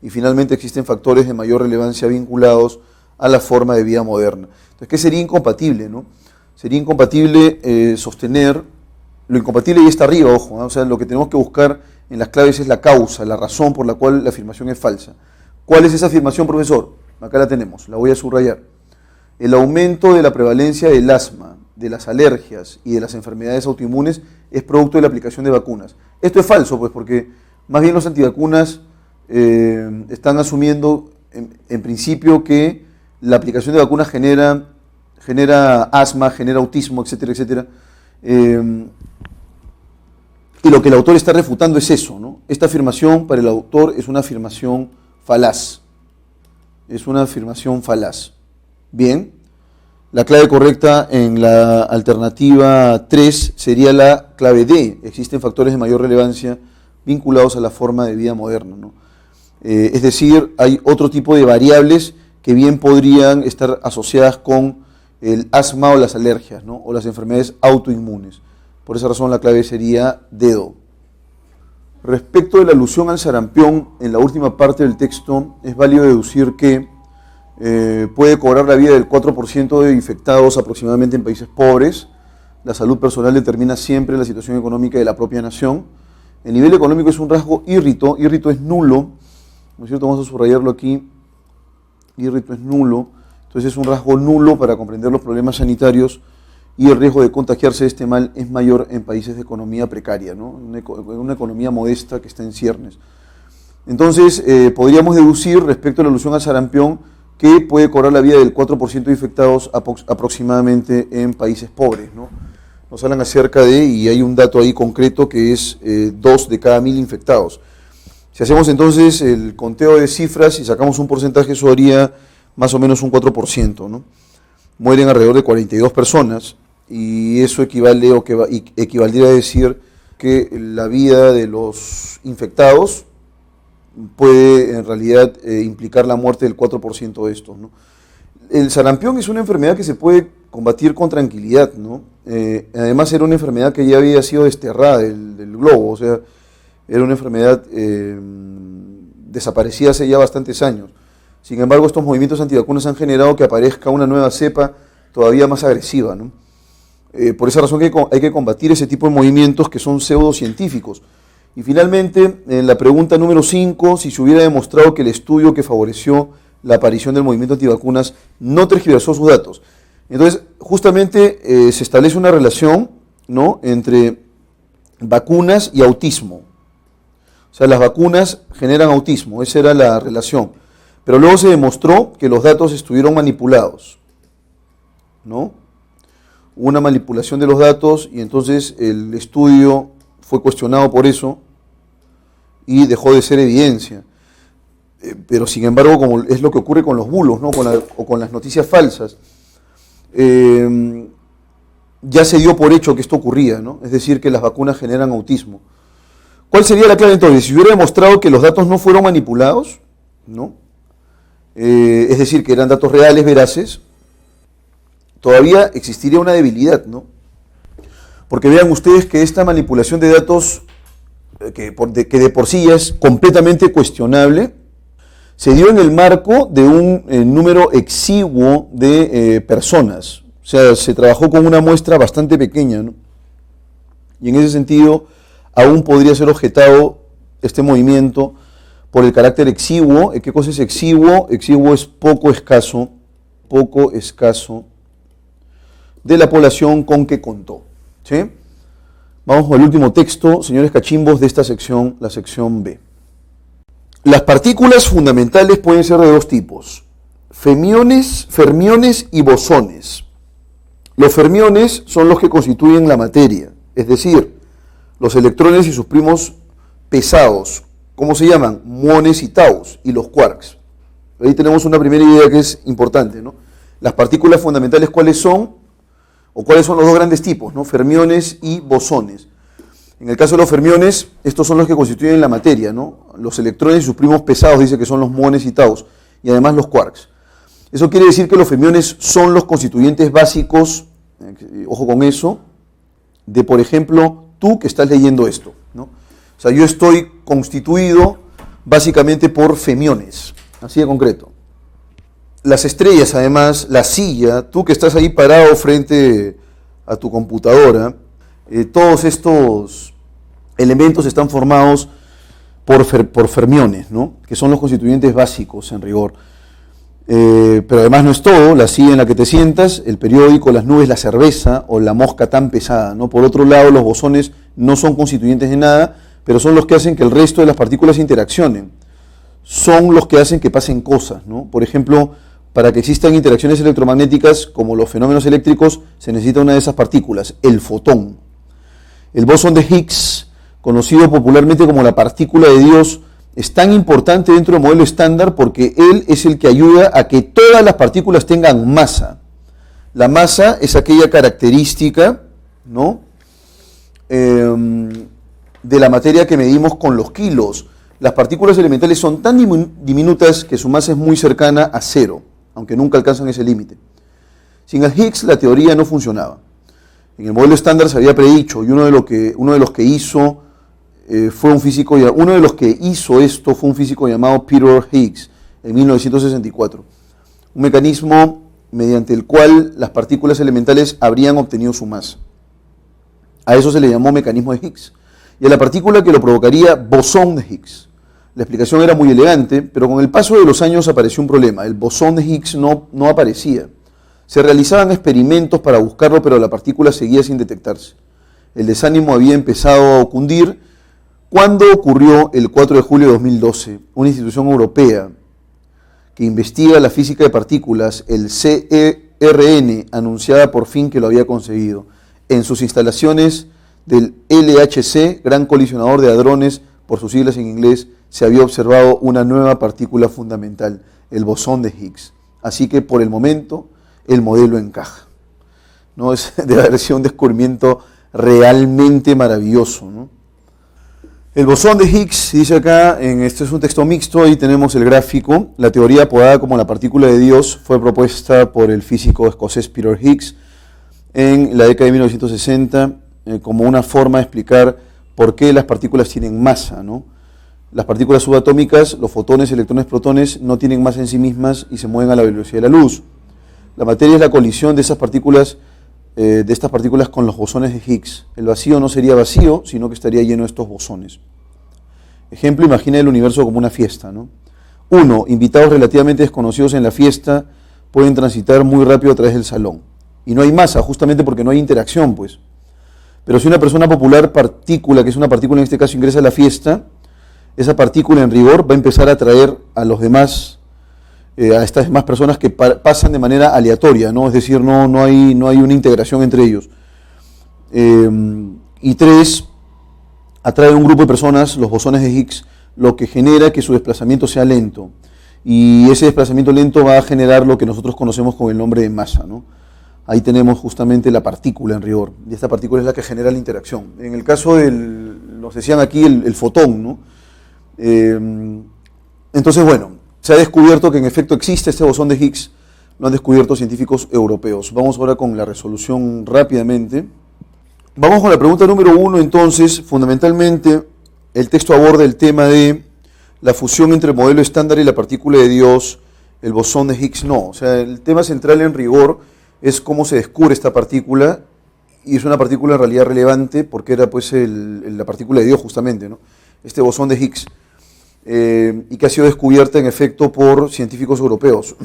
Speaker 1: y finalmente existen factores de mayor relevancia vinculados a la forma de vida moderna. Entonces, ¿qué sería incompatible, no? Sería incompatible sostener, lo incompatible ya está arriba, ojo, ¿no? O sea, lo que tenemos que buscar en las claves es la causa, la razón por la cual la afirmación es falsa. ¿Cuál es esa afirmación, profesor? Acá la tenemos, la voy a subrayar. El aumento de la prevalencia del asma, de las alergias y de las enfermedades autoinmunes es producto de la aplicación de vacunas. Esto es falso, pues, porque más bien los antivacunas están asumiendo en principio que la aplicación de vacunas genera asma, genera autismo, etcétera, etcétera. Y lo que el autor está refutando es eso, ¿no? Esta afirmación para el autor es una afirmación falaz. Es una afirmación falaz. Bien, la clave correcta en la alternativa 3 sería la clave D. Existen factores de mayor relevancia vinculados a la forma de vida moderna, ¿no? Es decir, hay otro tipo de variables que bien podrían estar asociadas con el asma o las alergias, ¿no? O las enfermedades autoinmunes. Por esa razón la clave sería dedo. Respecto de la alusión al sarampión, en la última parte del texto es válido deducir que puede cobrar la vida del 4% de infectados aproximadamente en países pobres. La salud personal determina siempre la situación económica de la propia nación. El nivel económico es un rasgo írrito es nulo, ¿no es cierto? Vamos a subrayarlo aquí. Írrito es nulo, entonces es un rasgo nulo para comprender los problemas sanitarios y el riesgo de contagiarse de este mal es mayor en países de economía precaria, ¿no? Una economía modesta que está en ciernes. Entonces, podríamos deducir respecto a la alusión al sarampión que puede cobrar la vida del 4% de infectados aproximadamente en países pobres, ¿no? Nos hablan acerca de, y hay un dato ahí concreto que es 2 de cada 1000 infectados. Si hacemos entonces el conteo de cifras y sacamos un porcentaje, eso haría más o menos un 4%, ¿no? Mueren alrededor de 42 personas y eso equivaldría a decir que la vida de los infectados puede en realidad implicar la muerte del 4% de estos, ¿no? El sarampión es una enfermedad que se puede combatir con tranquilidad, ¿no? Además era una enfermedad que ya había sido desterrada del globo, o sea, era una enfermedad desaparecida hace ya bastantes años. Sin embargo, estos movimientos antivacunas han generado que aparezca una nueva cepa todavía más agresiva, ¿no? Por esa razón hay que combatir ese tipo de movimientos que son pseudocientíficos. Y finalmente, en la pregunta número 5, si se hubiera demostrado que el estudio que favoreció la aparición del movimiento antivacunas no tergiversó sus datos. Entonces, justamente se establece una relación, ¿no?, entre vacunas y autismo. O sea, las vacunas generan autismo, esa era la relación. Pero luego se demostró que los datos estuvieron manipulados, ¿no? Hubo una manipulación de los datos y entonces el estudio fue cuestionado por eso y dejó de ser evidencia. Pero sin embargo, como es lo que ocurre con los bulos, ¿no?, o con las noticias falsas, ya se dio por hecho que esto ocurría, ¿no? Es decir, que las vacunas generan autismo. ¿Cuál sería la clave entonces? Si hubiera demostrado que los datos no fueron manipulados, ¿no?, es decir, que eran datos reales, veraces, todavía existiría una debilidad, ¿no? Porque vean ustedes que esta manipulación de datos, que de por sí ya es completamente cuestionable, se dio en el marco de un número exiguo de personas. O sea, se trabajó con una muestra bastante pequeña, ¿no? Y en ese sentido, aún podría ser objetado este movimiento por el carácter exiguo. ¿Qué cosa es exiguo? Exiguo es poco escaso de la población con que contó, ¿sí? Vamos con el último texto, señores cachimbos, de esta sección, la sección B. Las partículas fundamentales pueden ser de dos tipos: fermiones y bosones. Los fermiones son los que constituyen la materia, es decir, los electrones y sus primos pesados. ¿Cómo se llaman? Muones y taus, y los quarks. Ahí tenemos una primera idea que es importante, ¿no? Las partículas fundamentales, ¿cuáles son? ¿O cuáles son los dos grandes tipos, ¿no? Fermiones y bosones. En el caso de los fermiones, estos son los que constituyen la materia, ¿no? Los electrones y sus primos pesados, dice que son los muones y taus, y además los quarks. Eso quiere decir que los fermiones son los constituyentes básicos, ojo con eso, de, por ejemplo, tú que estás leyendo esto, ¿no? O sea, yo estoy constituido básicamente por fermiones, así de concreto. Las estrellas, además, la silla, tú que estás ahí parado frente a tu computadora, todos estos elementos están formados por fermiones, ¿no?, que son los constituyentes básicos en rigor. Pero además no es todo: la silla en la que te sientas, el periódico, las nubes, la cerveza o la mosca tan pesada, ¿no? Por otro lado, los bosones no son constituyentes de nada, pero son los que hacen que el resto de las partículas interaccionen. Son los que hacen que pasen cosas, ¿no? Por ejemplo, para que existan interacciones electromagnéticas como los fenómenos eléctricos, se necesita una de esas partículas, el fotón. El bosón de Higgs, conocido popularmente como la partícula de Dios, es tan importante dentro del modelo estándar porque él es el que ayuda a que todas las partículas tengan masa. La masa es aquella característica, ¿no?, de la materia que medimos con los kilos. Las partículas elementales son tan diminutas que su masa es muy cercana a cero, aunque nunca alcanzan ese límite. Sin el Higgs la teoría no funcionaba. En el modelo estándar se había predicho, y uno de los que hizo esto fue un físico llamado Peter Higgs en 1964. Un mecanismo mediante el cual las partículas elementales habrían obtenido su masa. A eso se le llamó mecanismo de Higgs. Y a la partícula que lo provocaría, bosón de Higgs. La explicación era muy elegante, pero con el paso de los años apareció un problema. El bosón de Higgs no aparecía. Se realizaban experimentos para buscarlo, pero la partícula seguía sin detectarse. El desánimo había empezado a cundir cuando ocurrió el 4 de julio de 2012. Una institución europea que investiga la física de partículas, el CERN, anunciaba por fin que lo había conseguido. En sus instalaciones del LHC, Gran Colisionador de Hadrones, por sus siglas en inglés, se había observado una nueva partícula fundamental, el bosón de Higgs. Así que por el momento el modelo encaja, ¿no? Debe haber sido un descubrimiento realmente maravilloso, ¿no? El bosón de Higgs, dice acá, este es un texto mixto, ahí tenemos el gráfico. La teoría apodada como la partícula de Dios fue propuesta por el físico escocés Peter Higgs en la década de 1960 como una forma de explicar por qué las partículas tienen masa, ¿no? Las partículas subatómicas, los fotones, electrones, protones, no tienen masa en sí mismas y se mueven a la velocidad de la luz. La materia es la colisión de estas partículas con los bosones de Higgs. El vacío no sería vacío, sino que estaría lleno de estos bosones. Ejemplo, imagina el universo como una fiesta, ¿no? 1. Invitados relativamente desconocidos en la fiesta pueden transitar muy rápido a través del salón. Y no hay masa, justamente porque no hay interacción, pues. Pero si una persona popular partícula, que es una partícula en este caso, ingresa a la fiesta, esa partícula en rigor va a empezar a atraer a los demás, a estas demás personas que pasan de manera aleatoria, ¿no? Es decir, no hay una integración entre ellos. Y 3, atrae a un grupo de personas, los bosones de Higgs, lo que genera que su desplazamiento sea lento. Y ese desplazamiento lento va a generar lo que nosotros conocemos con el nombre de masa, ¿no? Ahí tenemos justamente la partícula en rigor, y esta partícula es la que genera la interacción. En el caso nos decían aquí el fotón, ¿no? Entonces, bueno, se ha descubierto que en efecto existe este bosón de Higgs, lo han descubierto científicos europeos. Vamos ahora con la resolución rápidamente. Vamos con la pregunta número 1, entonces, fundamentalmente, el texto aborda el tema de la fusión entre el modelo estándar y la partícula de Dios, el bosón de Higgs no. O sea, el tema central en rigor es cómo se descubre esta partícula, y es una partícula en realidad relevante porque era pues la partícula de Dios justamente, ¿no? Este bosón de Higgs, y que ha sido descubierta en efecto por científicos europeos.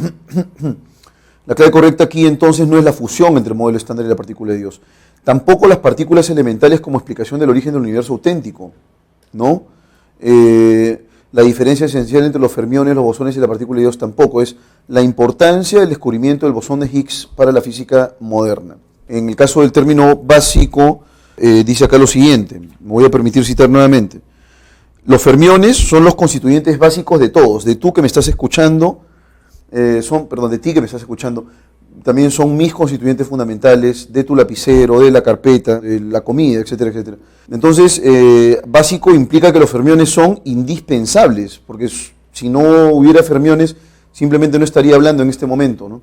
Speaker 1: La clave correcta aquí entonces no es la fusión entre el modelo estándar y la partícula de Dios, tampoco las partículas elementales como explicación del origen del universo auténtico, ¿no? La diferencia esencial entre los fermiones, los bosones y la partícula de Dios tampoco, es la importancia del descubrimiento del bosón de Higgs para la física moderna. En el caso del término básico, dice acá lo siguiente, me voy a permitir citar nuevamente. Los fermiones son los constituyentes básicos de todos, de tú que me estás escuchando, de ti que me estás escuchando, también son mis constituyentes fundamentales, de tu lapicero, de la carpeta, de la comida, etcétera, etcétera. Entonces, básico implica que los fermiones son indispensables, porque si no hubiera fermiones, simplemente no estaría hablando en este momento, ¿no?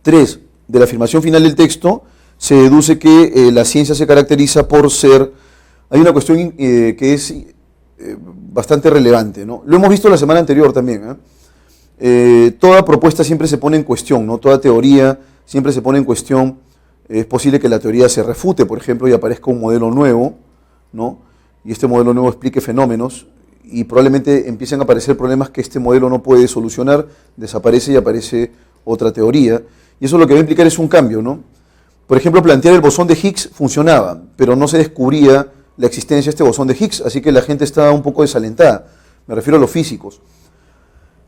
Speaker 1: 3. De la afirmación final del texto, se deduce que la ciencia se caracteriza por ser... Hay una cuestión que es bastante relevante, ¿no? Lo hemos visto la semana anterior también, toda propuesta siempre se pone en cuestión, ¿no? Toda teoría siempre se pone en cuestión. Es posible que la teoría se refute, por ejemplo, y aparezca un modelo nuevo, ¿no? Y este modelo nuevo explique fenómenos, y probablemente empiecen a aparecer problemas que este modelo no puede solucionar, desaparece y aparece otra teoría, y eso lo que va a implicar es un cambio, ¿no? Por ejemplo, plantear el bosón de Higgs funcionaba, pero no se descubría la existencia de este bosón de Higgs, así que la gente estaba un poco desalentada, me refiero a los físicos,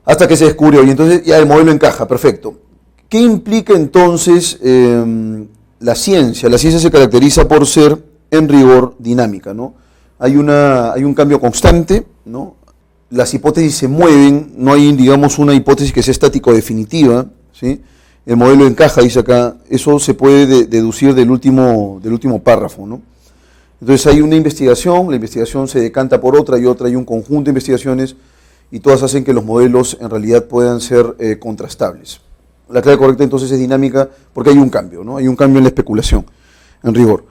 Speaker 1: hasta que se descubrió, y entonces ya el modelo encaja, perfecto. ¿Qué implica entonces la ciencia? La ciencia se caracteriza por ser, en rigor, dinámica, ¿no? Hay un cambio constante, ¿no? Las hipótesis se mueven, no hay, digamos, una hipótesis que sea estática o definitiva, ¿sí? El modelo encaja, dice acá, eso se puede deducir del último párrafo, ¿no? Entonces hay una investigación, la investigación se decanta por otra, hay un conjunto de investigaciones, y todas hacen que los modelos en realidad puedan ser contrastables. La clave correcta entonces es dinámica porque hay un cambio, ¿no? Hay un cambio en la especulación, en rigor.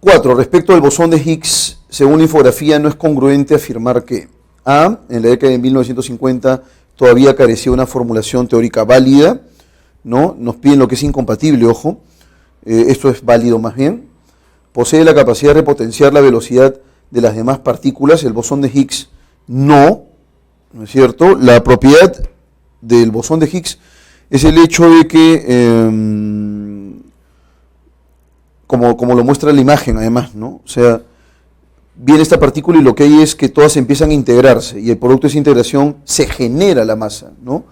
Speaker 1: 4. Respecto al bosón de Higgs, según la infografía, no es congruente afirmar que A, en la década de 1950 todavía carecía una formulación teórica válida, ¿no? Nos piden lo que es incompatible, ojo, esto es válido más bien. Posee la capacidad de repotenciar la velocidad de las demás partículas, el bosón de Higgs no es cierto. La propiedad del bosón de Higgs es el hecho de que, como lo muestra la imagen además, ¿no? O sea, viene esta partícula y lo que hay es que todas empiezan a integrarse, y el producto de esa integración se genera la masa, ¿no?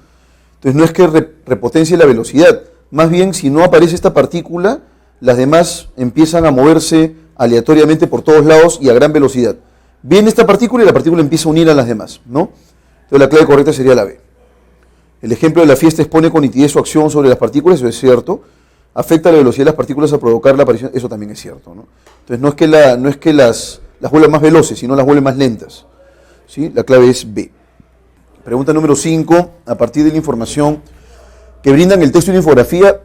Speaker 1: Entonces no es que repotencie la velocidad, más bien si no aparece esta partícula, las demás empiezan a moverse aleatoriamente por todos lados y a gran velocidad. Viene esta partícula y la partícula empieza a unir a las demás, ¿no? Entonces la clave correcta sería la B. El ejemplo de la fiesta expone con nitidez su acción sobre las partículas, eso es cierto. Afecta la velocidad de las partículas a provocar la aparición, eso también es cierto, ¿no? Entonces no es que las vuelva más veloces, sino las vuelve más lentas, ¿sí? La clave es B. Pregunta número 5. A partir de la información que brindan el texto y la infografía,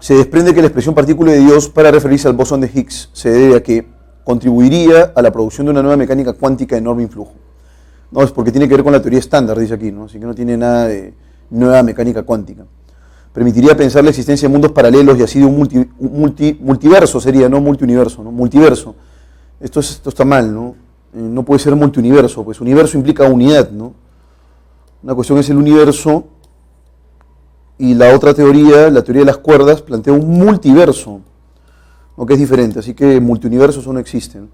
Speaker 1: se desprende que la expresión partícula de Dios para referirse al bosón de Higgs se debe a que contribuiría a la producción de una nueva mecánica cuántica de enorme influjo. No, es porque tiene que ver con la teoría estándar, dice aquí, ¿no? Así que no tiene nada de nueva mecánica cuántica. Permitiría pensar la existencia de mundos paralelos y así de un multiverso sería, no multiuniverso, ¿no? Multiverso. Esto está mal, ¿no? No puede ser multiuniverso, pues universo implica unidad, ¿no? Una cuestión es el universo y la otra teoría, la teoría de las cuerdas, plantea un multiverso, ¿no? Que es diferente, así que multiuniversos no existen.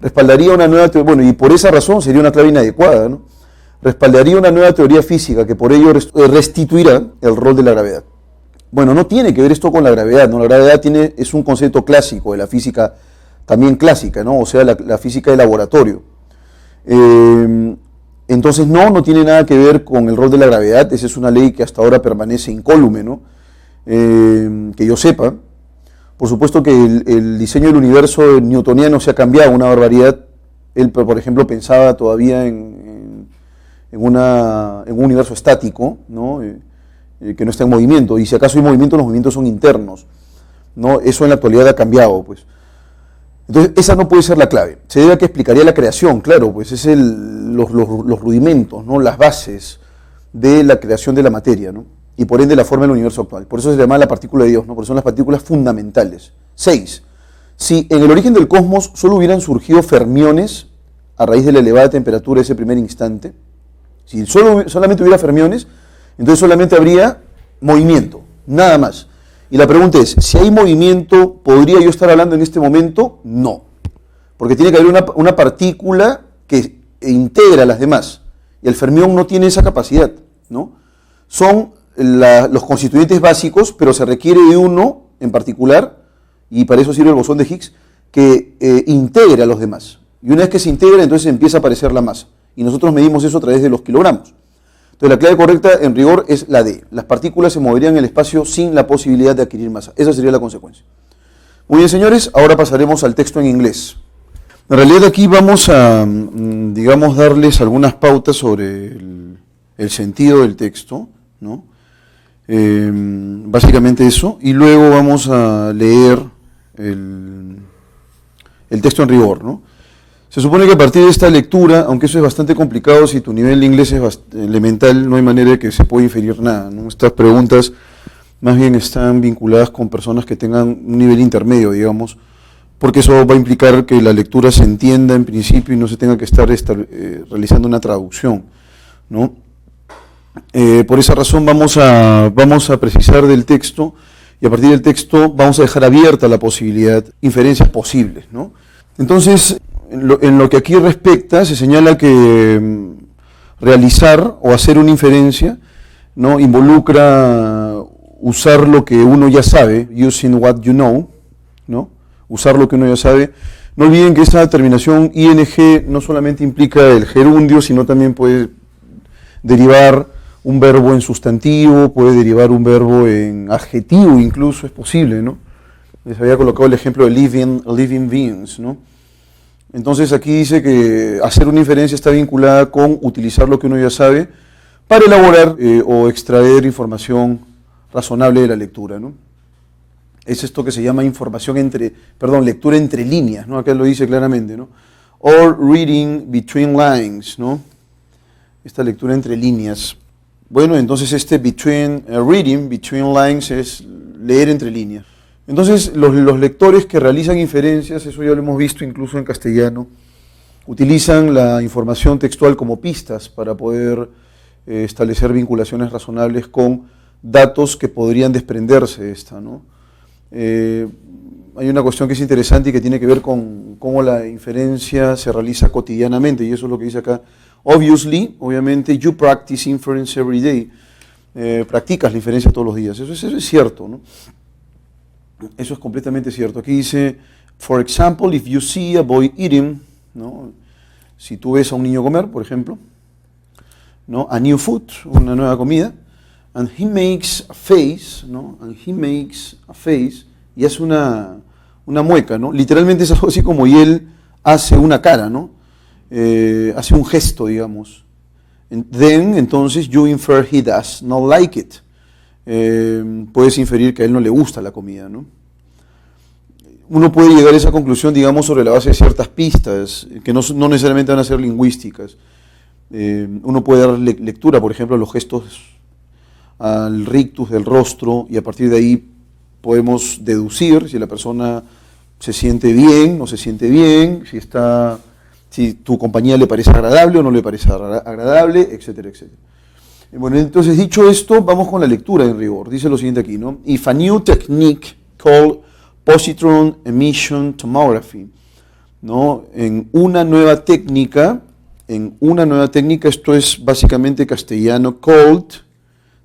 Speaker 1: Respaldaría una nueva teoría, bueno, y por esa razón sería una clave inadecuada, ¿no? Respaldaría una nueva teoría física que por ello restituirá el rol de la gravedad. Bueno, no tiene que ver esto con la gravedad, ¿no? La gravedad es un concepto clásico de la física, también clásica, ¿no? O sea, la física de laboratorio. Entonces no tiene nada que ver con el rol de la gravedad. Esa es una ley que hasta ahora permanece incólume, ¿no? Que yo sepa. Por supuesto que el diseño del universo newtoniano se ha cambiado una barbaridad. Él, por ejemplo, pensaba todavía en un universo estático, ¿no? Que no está en movimiento. Y si acaso hay movimiento, los movimientos son internos, ¿no? Eso en la actualidad ha cambiado, pues. Entonces, esa no puede ser la clave. Se debe a que explicaría la creación, claro, pues es los rudimentos, ¿no? Las bases de la creación de la materia, ¿no? Y por ende la forma del universo actual. Por eso se llama la partícula de Dios, ¿no? Porque son las partículas fundamentales. 6. Si en el origen del cosmos solo hubieran surgido fermiones a raíz de la elevada temperatura de ese primer instante, si solamente hubiera fermiones, entonces solamente habría movimiento, nada más. Y la pregunta es, si hay movimiento, ¿podría yo estar hablando en este momento? No. Porque tiene que haber una partícula que integra a las demás. Y el fermión no tiene esa capacidad, ¿no? Son los constituyentes básicos, pero se requiere de uno en particular, y para eso sirve el bosón de Higgs, que integre a los demás. Y una vez que se integra, entonces empieza a aparecer la masa. Y nosotros medimos eso a través de los kilogramos. Entonces la clave correcta en rigor es la D. Las partículas se moverían en el espacio sin la posibilidad de adquirir masa. Esa sería la consecuencia. Muy bien, señores, ahora pasaremos al texto en inglés. En realidad aquí vamos a, digamos, darles algunas pautas sobre el sentido del texto, ¿no? Básicamente eso, y luego vamos a leer el texto en rigor, ¿no? Se supone que a partir de esta lectura, aunque eso es bastante complicado, si tu nivel de inglés es elemental, no hay manera de que se pueda inferir nada, ¿no? Estas preguntas más bien están vinculadas con personas que tengan un nivel intermedio, digamos, porque eso va a implicar que la lectura se entienda en principio y no se tenga que estar realizando una traducción, ¿no? Por esa razón vamos a precisar del texto, y a partir del texto vamos a dejar abierta la posibilidad, inferencias posibles, ¿no? Entonces, en lo que aquí respecta, se señala que realizar o hacer una inferencia, ¿no? Involucra usar lo que uno ya sabe, using what you know, ¿no? Usar lo que uno ya sabe. No olviden que esa terminación ing no solamente implica el gerundio, sino también puede derivar un verbo en sustantivo, puede derivar un verbo en adjetivo, incluso es posible, ¿no? Les había colocado el ejemplo de living beings, ¿no? Entonces aquí dice que hacer una inferencia está vinculada con utilizar lo que uno ya sabe para elaborar o extraer información razonable de la lectura, ¿no? Es esto que se llama lectura entre líneas, ¿no? Acá lo dice claramente, ¿no? Or reading between lines, ¿no? Esta lectura entre líneas. Bueno, entonces reading between lines es leer entre líneas. Entonces, los lectores que realizan inferencias, eso ya lo hemos visto incluso en castellano, utilizan la información textual como pistas para poder establecer vinculaciones razonables con datos que podrían desprenderse de esta, ¿no? Hay una cuestión que es interesante y que tiene que ver con cómo la inferencia se realiza cotidianamente, y eso es lo que dice acá. Obviamente, you practice inference every day. Practicas la inferencia todos los días. Eso es cierto, ¿no? Eso es completamente cierto. Aquí dice, for example, if you see a boy eating, ¿no? Si tú ves a un niño comer, por ejemplo, ¿no? A new food, una nueva comida, and he makes a face, ¿no? And he makes a face, y hace una mueca, ¿no? Literalmente es algo así como y él hace una cara, ¿no? Hace un gesto, digamos. Then, entonces, you infer he does not like it. Puedes inferir que a él no le gusta la comida, ¿no? uno puede llegar a esa conclusión, digamos, sobre la base de ciertas pistas, que no necesariamente van a ser lingüísticas. Uno puede dar lectura, por ejemplo, a los gestos, al rictus del rostro, y a partir de ahí podemos deducir si la persona se siente bien, no se siente bien, si tu compañía le parece agradable o no le parece agradable, etcétera, etcétera. Bueno, entonces, dicho esto, vamos con la lectura en rigor. Dice lo siguiente aquí, ¿no? If a new technique called positron emission tomography, ¿no? En una nueva técnica, esto es básicamente castellano, called,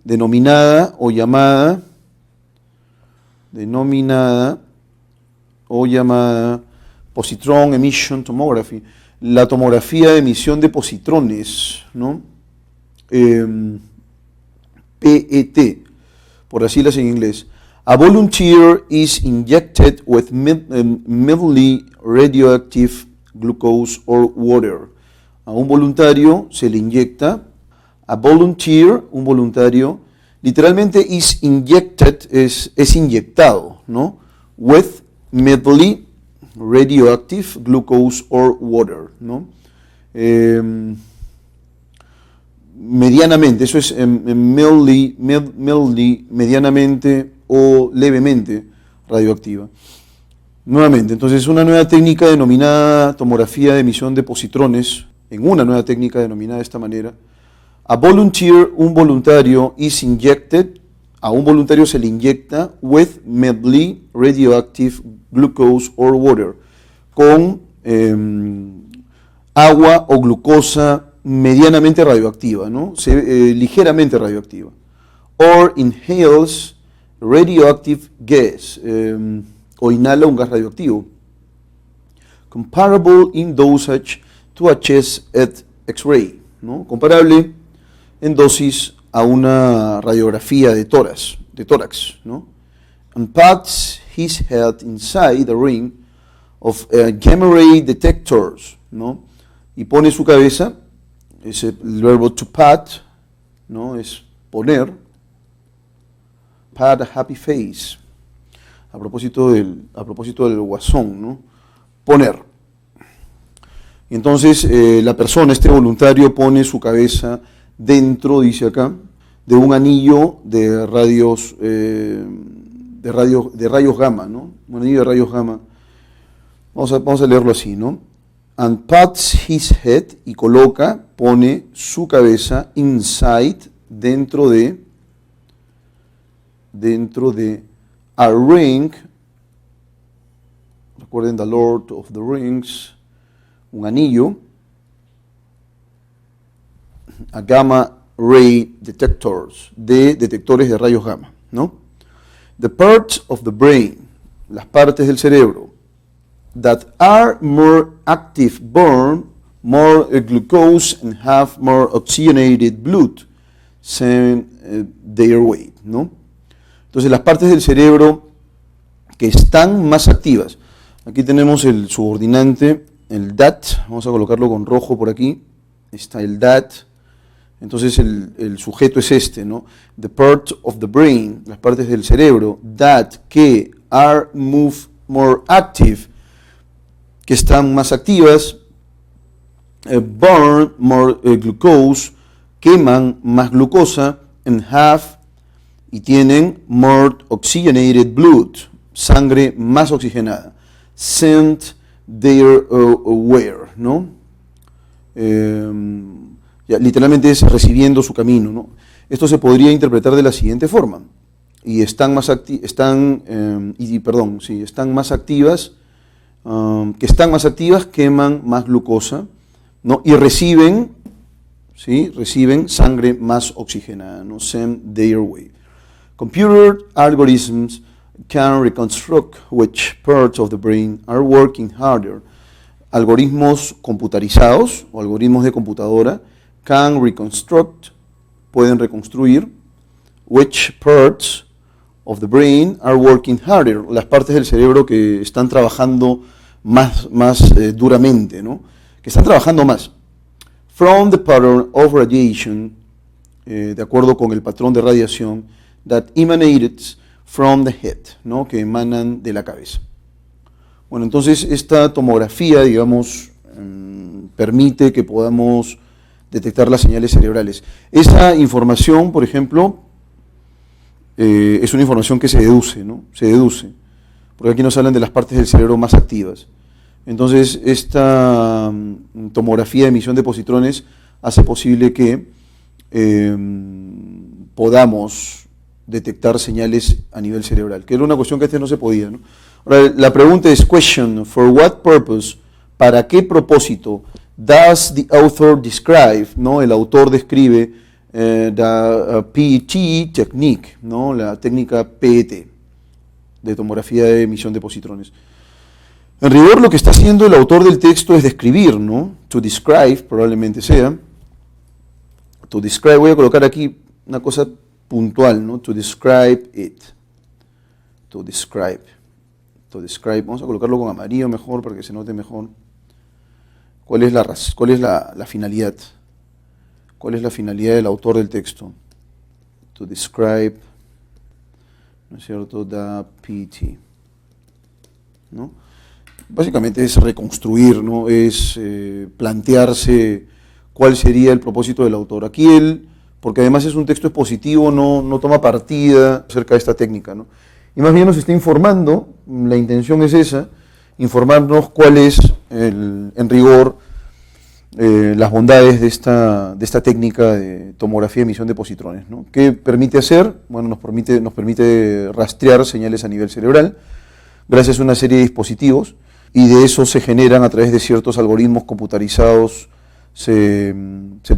Speaker 1: denominada o llamada positron emission tomography, la tomografía de emisión de positrones, ¿no? PET, por así las en inglés. A volunteer is injected with mildly radioactive glucose or water. A un voluntario se le inyecta, a volunteer, un voluntario, literalmente is injected, es inyectado, ¿no? With mildly radioactive glucose or water, ¿no? Medianamente, eso es mildly, medianamente o levemente radioactiva. Nuevamente, entonces una nueva técnica denominada tomografía de emisión de positrones, en una nueva técnica denominada de esta manera, a volunteer, un voluntario, is injected, a un voluntario se le inyecta with mildly radioactive glucose or water, con agua o glucosa medianamente radioactiva, ¿no? Ligeramente radioactiva. Or inhales radioactive gas, o inhala un gas radioactivo. Comparable in dosage to a chest X-ray, ¿no? Comparable en dosis a una radiografía de tórax, ¿no? And puts his head inside the ring of gamma ray detectors, ¿no? Y pone su cabeza, es el verbo to pat, ¿no? Es poner, pat a happy face, a propósito del guasón, ¿no? Poner. Y entonces la persona, este voluntario, pone su cabeza dentro, dice acá, de un anillo de rayos gamma, ¿no? Un anillo de rayos gamma. Vamos a leerlo así, ¿no? And puts his head, y coloca, pone su cabeza inside, dentro de a ring. Recuerden The Lord of the Rings, un anillo, a gamma ray detectors, de detectores de rayos gamma, ¿no? The parts of the brain, las partes del cerebro, that are more active burn more glucose and have more oxygenated blood than their weight, ¿no? Entonces las partes del cerebro que están más activas, aquí tenemos el subordinante, el that, vamos a colocarlo con rojo por aquí, está el that, entonces el sujeto es este, ¿no? The part of the brain, las partes del cerebro, that, que, are more active, que están más activas, burn more glucose, queman más glucosa, and have, y tienen more oxygenated blood, sangre más oxigenada, sent their wear, ¿no? Literalmente es recibiendo su camino, ¿no? Esto se podría interpretar de la siguiente forma: y están más activas, que están más activas, queman más glucosa, ¿no? Y reciben sangre más oxigenada, ¿no? Send their way. Computer algorithms can reconstruct which parts of the brain are working harder. Algoritmos computarizados o algoritmos de computadora can reconstruct, pueden reconstruir, which parts of the brain are working harder, las partes del cerebro que están trabajando más duramente, ¿no? Que están trabajando más. From the pattern of radiation, de acuerdo con el patrón de radiación, that emanated from the head, ¿no? Que emanan de la cabeza. Bueno, entonces esta tomografía, digamos, permite que podamos detectar las señales cerebrales. Esa información, por ejemplo, es una información que se deduce, ¿no? Se deduce, porque aquí nos hablan de las partes del cerebro más activas. Entonces, esta tomografía de emisión de positrones hace posible que podamos detectar señales a nivel cerebral, que era una cuestión que antes no se podía, ¿no? Ahora, la pregunta es, question, for what purpose, ¿para qué propósito does the author describe, ¿no? El autor describe the PET technique, ¿no? La técnica PET, de tomografía de emisión de positrones. En rigor, lo que está haciendo el autor del texto es describir, ¿no? To describe, probablemente sea. To describe, voy a colocar aquí una cosa puntual, ¿no? To describe it. To describe. To describe. Vamos a colocarlo con amarillo mejor para que se note mejor. ¿Cuál es la finalidad? ¿Cuál es la finalidad del autor del texto? To describe, ¿no es cierto? The PT, ¿no? Básicamente es reconstruir, ¿no? Es plantearse cuál sería el propósito del autor. Aquí él, porque además es un texto expositivo, no toma partida acerca de esta técnica, ¿no? Y más bien nos está informando, la intención es esa, informarnos cuál es, en rigor, las bondades de esta técnica de tomografía de emisión de positrones, ¿no? ¿Qué permite hacer? Bueno, nos permite rastrear señales a nivel cerebral gracias a una serie de dispositivos, y de eso se generan a través de ciertos algoritmos computarizados, se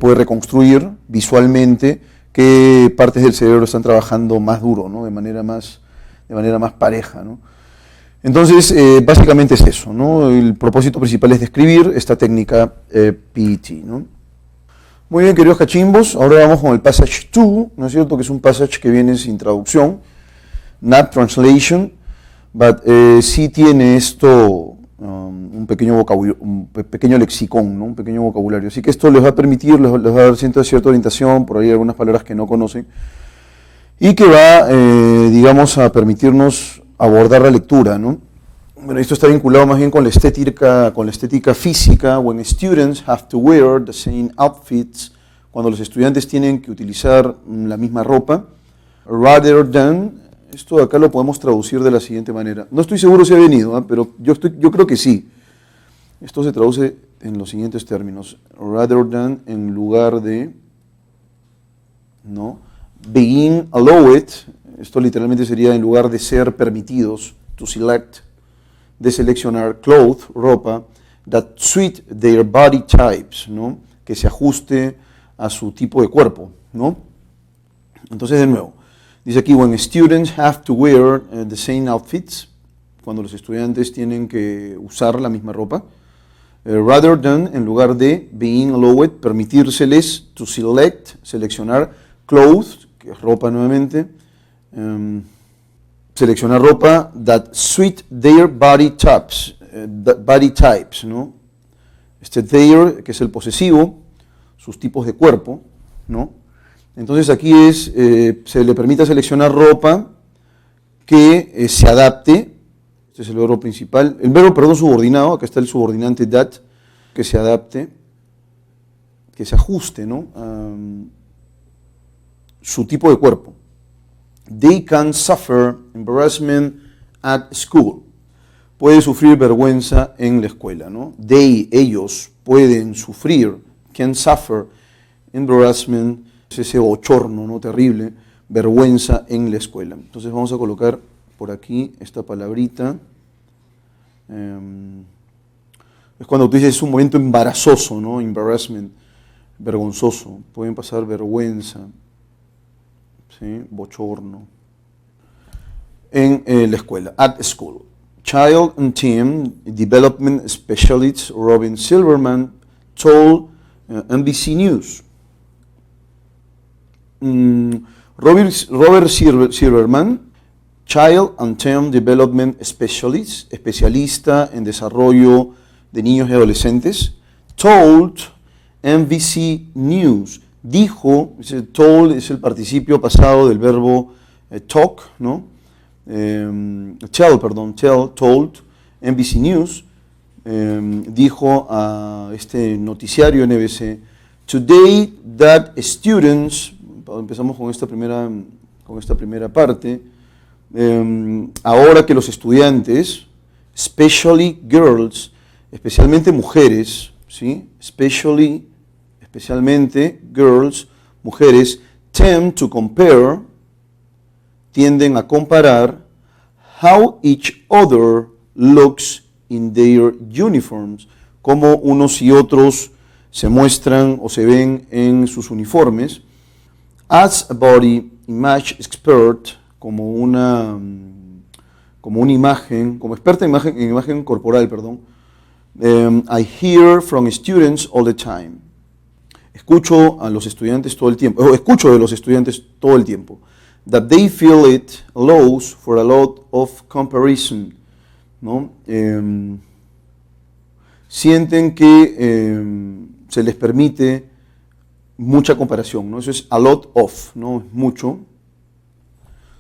Speaker 1: puede reconstruir visualmente qué partes del cerebro están trabajando más duro, ¿no? De manera más pareja, ¿no? Entonces, básicamente es eso, ¿no? El propósito principal es describir esta técnica PET, ¿no? Muy bien, queridos cachimbos, ahora vamos con el passage 2, ¿no es cierto? Que es un passage que viene sin traducción, not translation, but sí tiene esto un pequeño lexicón, ¿no? Un pequeño vocabulario. Así que esto les va a permitir, les va a dar cierta orientación, por ahí algunas palabras que no conocen, y que va, digamos, a permitirnos abordar la lectura, ¿no? Bueno, esto está vinculado más bien con la estética física. When students have to wear the same outfits, cuando los estudiantes tienen que utilizar la misma ropa, rather than, esto de acá lo podemos traducir de la siguiente manera. No estoy seguro si ha venido, pero yo creo que sí. Esto se traduce en los siguientes términos. Rather than, en lugar de, ¿no? Being allowed, esto literalmente sería en lugar de ser permitidos, to select, de seleccionar, clothes, ropa, that suit their body types, ¿no? Que se ajuste a su tipo de cuerpo, ¿no? Entonces, de nuevo, dice aquí, when students have to wear the same outfits, cuando los estudiantes tienen que usar la misma ropa, rather than, en lugar de, being allowed, permitírseles, to select, seleccionar, clothes, que es ropa nuevamente, seleccionar ropa that suit their body types, ¿no? Their, que es el posesivo, sus tipos de cuerpo, ¿no? Entonces aquí se le permite seleccionar ropa que se adapte, este es el verbo principal, subordinado, acá está el subordinante that, que se adapte, que se ajuste, ¿no? Su tipo de cuerpo. They can suffer embarrassment at school. Puede sufrir vergüenza en la escuela, ¿no? Ellos pueden sufrir, can suffer embarrassment, es ese bochorno, ¿no? Terrible, vergüenza en la escuela. Entonces vamos a colocar por aquí esta palabrita. Es cuando tú dices es un momento embarazoso, ¿no? Embarrassment, vergonzoso. Pueden pasar vergüenza, ¿sí? Bochorno en la escuela, at school. Child and Teen Development Specialist Robin Silverman told NBC News. Robert Silverman, Child and Teen Development Specialist, especialista en desarrollo de niños y adolescentes, told NBC News, dijo, told es el participio pasado del verbo talk, ¿no? Told, NBC News, dijo a este noticiario NBC, "Today that students", empezamos con esta primera parte, ahora que los estudiantes, especially girls, especialmente mujeres, ¿sí? Especialmente girls, mujeres, tienden a comparar how each other looks in their uniforms, cómo unos y otros se muestran o se ven en sus uniformes. As a body image expert, como una imagen, como experta en imagen corporal, perdón, I hear from students all the time. Escucho de los estudiantes todo el tiempo, that they feel it allows for a lot of comparison, ¿no? Sienten que se les permite mucha comparación, ¿no? Eso es a lot of, ¿no? Es mucho.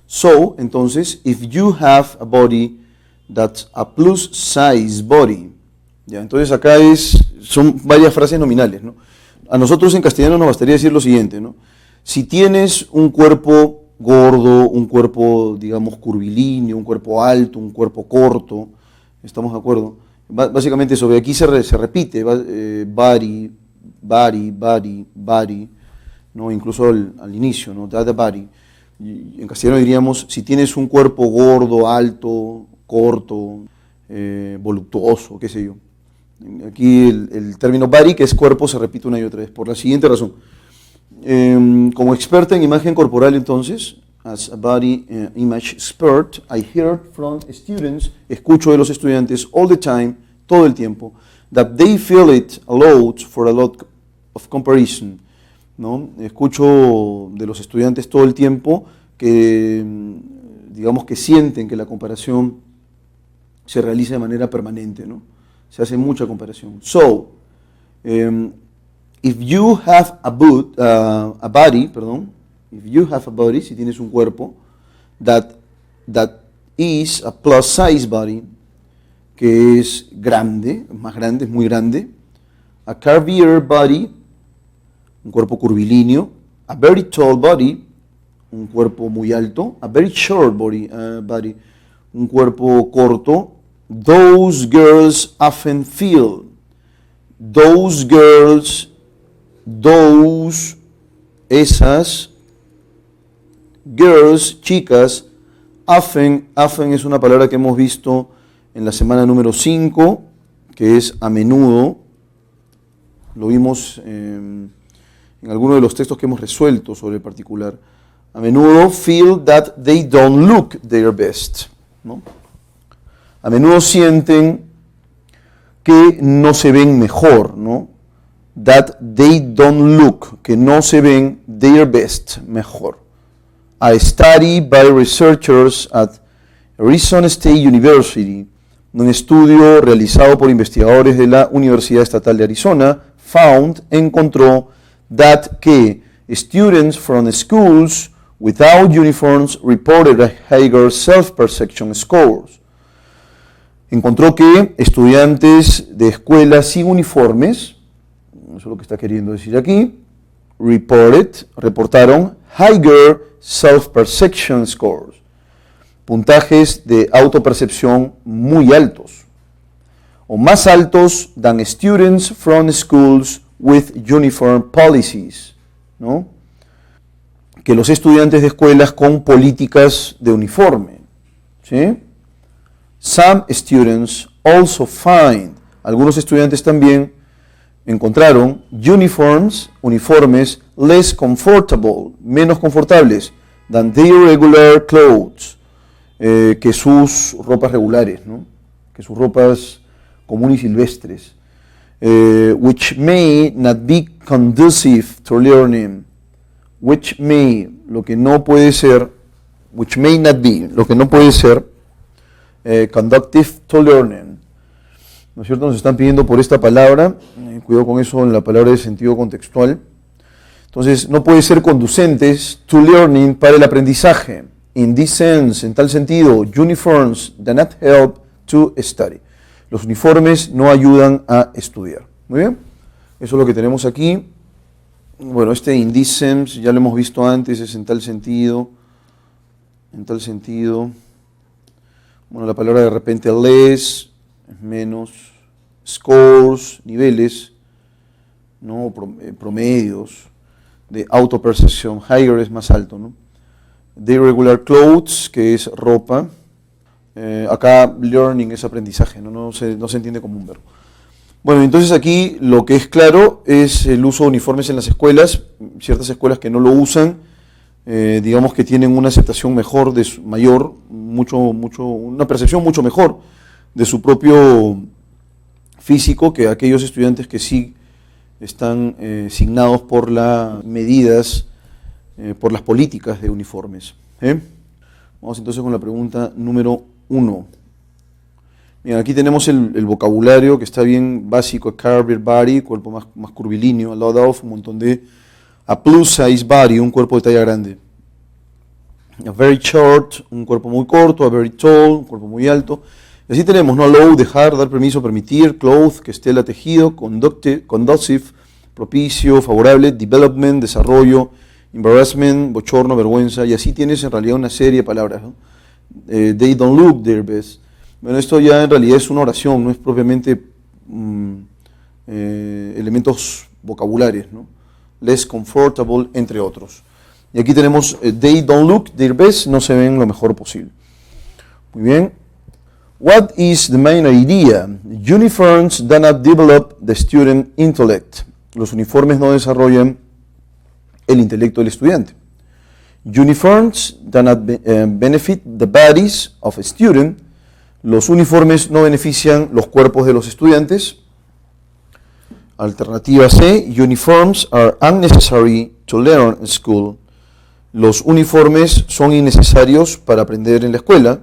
Speaker 1: So, entonces, if you have a body that's a plus size body, ya, entonces acá son varias frases nominales, ¿no? A nosotros en castellano nos bastaría decir lo siguiente, ¿no? Si tienes un cuerpo gordo, un cuerpo, digamos, curvilíneo, un cuerpo alto, un cuerpo corto, ¿estamos de acuerdo? Básicamente eso, aquí se repite, body, ¿no? Incluso al inicio, ¿no? The body. En castellano diríamos, si tienes un cuerpo gordo, alto, corto, voluptuoso, qué sé yo. Aquí el término body, que es cuerpo, se repite una y otra vez, por la siguiente razón. Como experta en imagen corporal, entonces, as a body image expert, I hear from students, escucho de los estudiantes all the time, todo el tiempo, that they feel it allows for a lot of comparison, ¿no? Escucho de los estudiantes todo el tiempo que, digamos, que sienten que la comparación se realiza de manera permanente, ¿no? Se hace mucha comparación. So, if you have a body, si tienes un cuerpo, that is a plus size body, que es grande, más grande, es muy grande, a curvier body, un cuerpo curvilíneo, a very tall body, un cuerpo muy alto, a very short body, un cuerpo corto, those girls often feel, esas girls, chicas, often es una palabra que hemos visto en la semana número 5, que es a menudo, lo vimos en alguno de los textos que hemos resuelto sobre el particular. A menudo feel that they don't look their best, ¿no? A menudo sienten que no se ven mejor, ¿no? That they don't look, que no se ven their best, mejor. A study by researchers at Arizona State University, un estudio realizado por investigadores de la Universidad Estatal de Arizona, encontró that que students from schools without uniforms reported a higher self-perception scores. Encontró que estudiantes de escuelas sin uniformes, eso es lo que está queriendo decir aquí, reportaron higher self-perception scores, puntajes de autopercepción muy altos, o más altos than students from schools with uniform policies, ¿no? Que los estudiantes de escuelas con políticas de uniforme, ¿sí? Some students also find, algunos estudiantes también encontraron uniformes less comfortable, menos confortables than their regular clothes, que sus ropas regulares, ¿no? Que sus ropas comunes y silvestres, which may not be conducive to learning, lo que no puede ser, conductive to learning, ¿no es cierto? Nos están pidiendo por esta palabra, cuidado con eso en la palabra de sentido contextual. Entonces, no puede ser conducentes to learning para el aprendizaje. In this sense, en tal sentido, uniforms do not help to study. Los uniformes no ayudan a estudiar. Muy bien, eso es lo que tenemos aquí. Bueno, este indecens ya lo hemos visto antes, es en tal sentido. Bueno, la palabra de repente less es menos, scores, niveles, ¿no? Promedios, de autopercepción, higher es más alto, ¿no? De irregular clothes, que es ropa. Acá learning es aprendizaje, ¿no? No se entiende como un verbo. Bueno, entonces aquí lo que es claro es el uso de uniformes en las escuelas. Ciertas escuelas que no lo usan, digamos que tienen una aceptación mejor, una percepción mucho mejor de su propio físico que aquellos estudiantes que sí están signados por las medidas, por las políticas de uniformes. Vamos entonces con la pregunta número 1. Bien, aquí tenemos el vocabulario que está bien básico: curved body, cuerpo más curvilíneo; a lot of, un montón de; a plus size body, un cuerpo de talla grande; a very short, un cuerpo muy corto; a very tall, un cuerpo muy alto. Y así tenemos, ¿no? Allow, dejar, dar permiso, permitir; cloth, que estela, tejido; conducive, propicio, favorable; development, desarrollo; embarrassment, bochorno, vergüenza. Y así tienes en realidad una serie de palabras, ¿no? They don't look their best. Bueno, esto ya en realidad es una oración, no es propiamente elementos vocabulares, ¿no? Less comfortable, entre otros. Y aquí tenemos they don't look their best, no se ven lo mejor posible. Muy bien. What is the main idea? Uniforms do not develop the student intellect. Los uniformes no desarrollan el intelecto del estudiante. Uniforms do not benefit the bodies of a student. Los uniformes no benefician los cuerpos de los estudiantes. Alternativa C, uniforms are unnecessary to learn in school. Los uniformes son innecesarios para aprender en la escuela.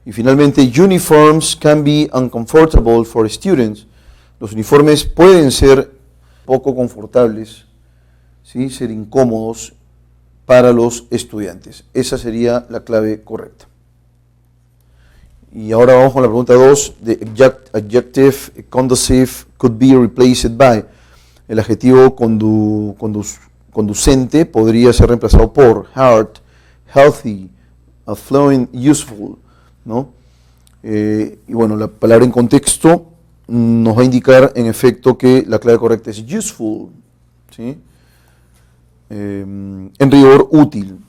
Speaker 1: Y finalmente, uniforms can be uncomfortable for students. Los uniformes pueden ser poco confortables, ¿sí? Ser incómodos para los estudiantes. Esa sería la clave correcta. Y ahora vamos con la pregunta 2. The adjective conducive could be replaced by. El adjetivo conducente podría ser reemplazado por heart, healthy, affluent, useful, ¿no? Y bueno, la palabra en contexto nos va a indicar en efecto que la clave correcta es useful, ¿sí? En rigor, útil.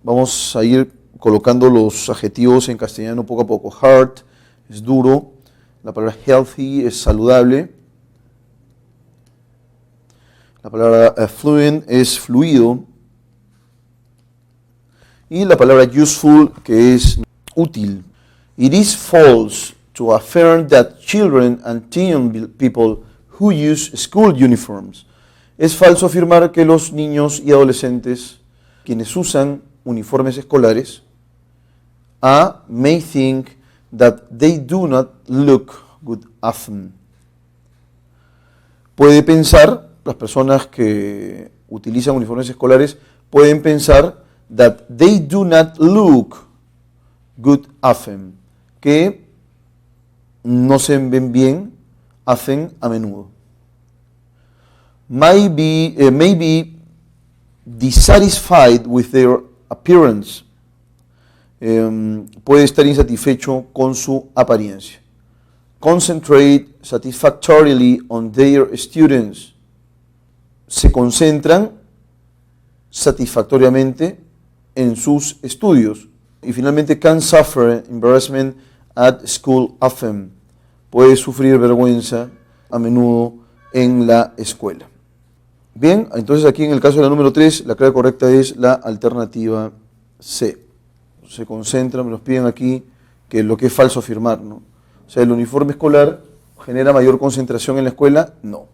Speaker 1: Vamos a ir colocando los adjetivos en castellano poco a poco. Hard es duro, la palabra healthy es saludable, la palabra fluent es fluido, y la palabra useful, que es útil. It is false to affirm that children and teen people who use school uniforms. Es falso afirmar que los niños y adolescentes quienes usan uniformes escolares may think that they do not look good often. Puede pensar, las personas que utilizan uniformes escolares pueden pensar that they do not look good often, que no se ven bien, hacen a menudo. May be dissatisfied with their appearance. Puede estar insatisfecho con su apariencia. Concentrate satisfactorily on their students. Se concentran satisfactoriamente en sus estudios. Y finalmente, can suffer embarrassment at school often. Puede sufrir vergüenza a menudo en la escuela. Bien, entonces aquí en el caso de la número 3, la clave correcta es la alternativa C. Se concentran, me nos piden aquí que lo que es falso afirmar, ¿no? O sea, ¿el uniforme escolar genera mayor concentración en la escuela? No.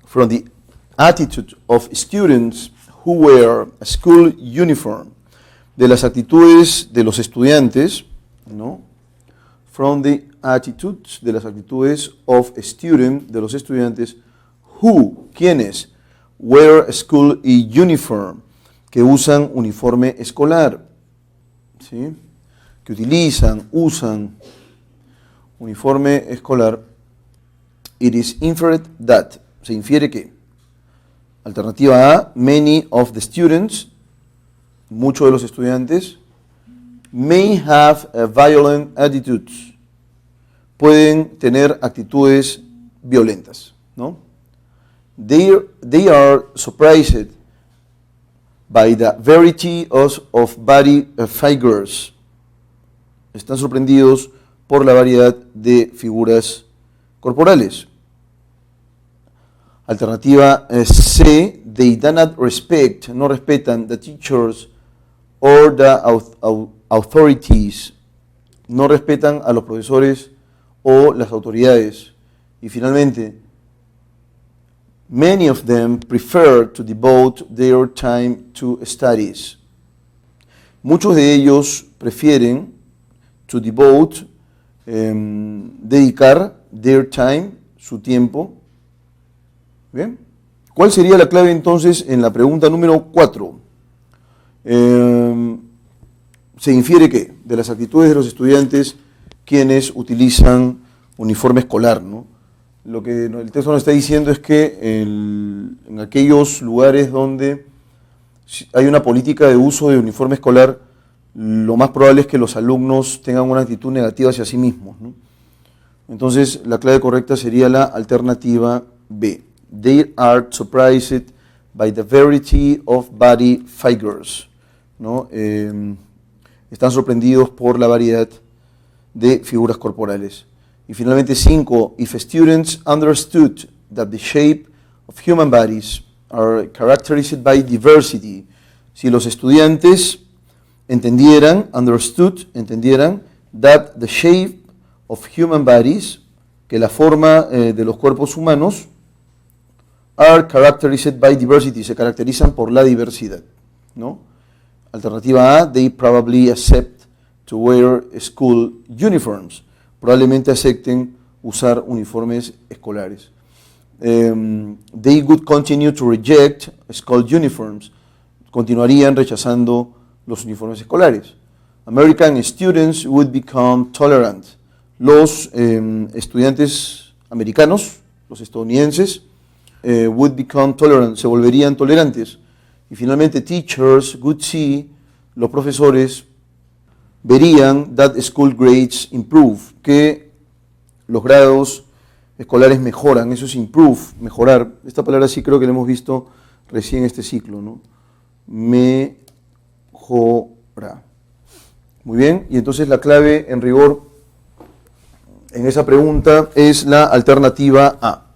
Speaker 1: From the attitude of students who wear a school uniform. De las actitudes de los estudiantes, ¿no? From the attitudes, de las actitudes of student, de los estudiantes, who, ¿quiénes? Wear a school uniform, que usan uniforme escolar, ¿sí? Que usan uniforme escolar. It is inferred that, se infiere que. Alternativa A, many of the students, muchos de los estudiantes, may have violent attitudes, pueden tener actitudes violentas, ¿no? They are surprised by the variety of body figures. Están sorprendidos por la variedad de figuras corporales. Alternativa C, they do not respect, no respetan the teachers or the authorities, no respetan a los profesores o las autoridades. Y finalmente, many of them prefer to devote their time to studies. Muchos de ellos prefieren to devote, dedicar their time, su tiempo. ¿Bien? ¿Cuál sería la clave entonces en la pregunta número 4? Se infiere que de las actitudes de los estudiantes quienes utilizan uniforme escolar, ¿no? Lo que el texto nos está diciendo es que en aquellos lugares donde hay una política de uso de uniforme escolar, lo más probable es que los alumnos tengan una actitud negativa hacia sí mismos, ¿no? Entonces, la clave correcta sería la alternativa B. They are surprised by the variety of body figures, ¿no? Están sorprendidos por la variedad de figuras corporales. Y finalmente 5, if students understood that the shape of human bodies are characterized by diversity, si los estudiantes entendieran that the shape of human bodies, que la forma de los cuerpos humanos, are characterized by diversity, se caracterizan por la diversidad, ¿no? Alternativa A, they probably accept to wear school uniforms, probablemente acepten usar uniformes escolares. They would continue to reject school uniforms, continuarían rechazando los uniformes escolares. American students would become tolerant, los estudiantes americanos, los estadounidenses, would become tolerant, se volverían tolerantes. Y finalmente, teachers would see, los profesores verían that school grades improve, que los grados escolares mejoran, eso es improve, mejorar. Esta palabra sí creo que la hemos visto recién en este ciclo, ¿no? Mejora. Muy bien, y entonces la clave en rigor en esa pregunta es la alternativa A.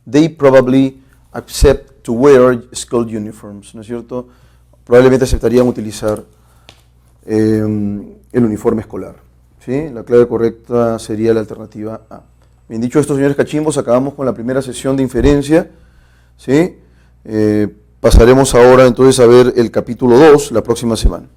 Speaker 1: They probably accept to wear school uniforms, ¿no es cierto? Probablemente aceptarían utilizar el uniforme escolar, ¿sí? La clave correcta sería la alternativa A. Bien dicho esto, señores cachimbos, acabamos con la primera sesión de inferencia, ¿sí? Pasaremos ahora entonces a ver el capítulo 2 la próxima semana.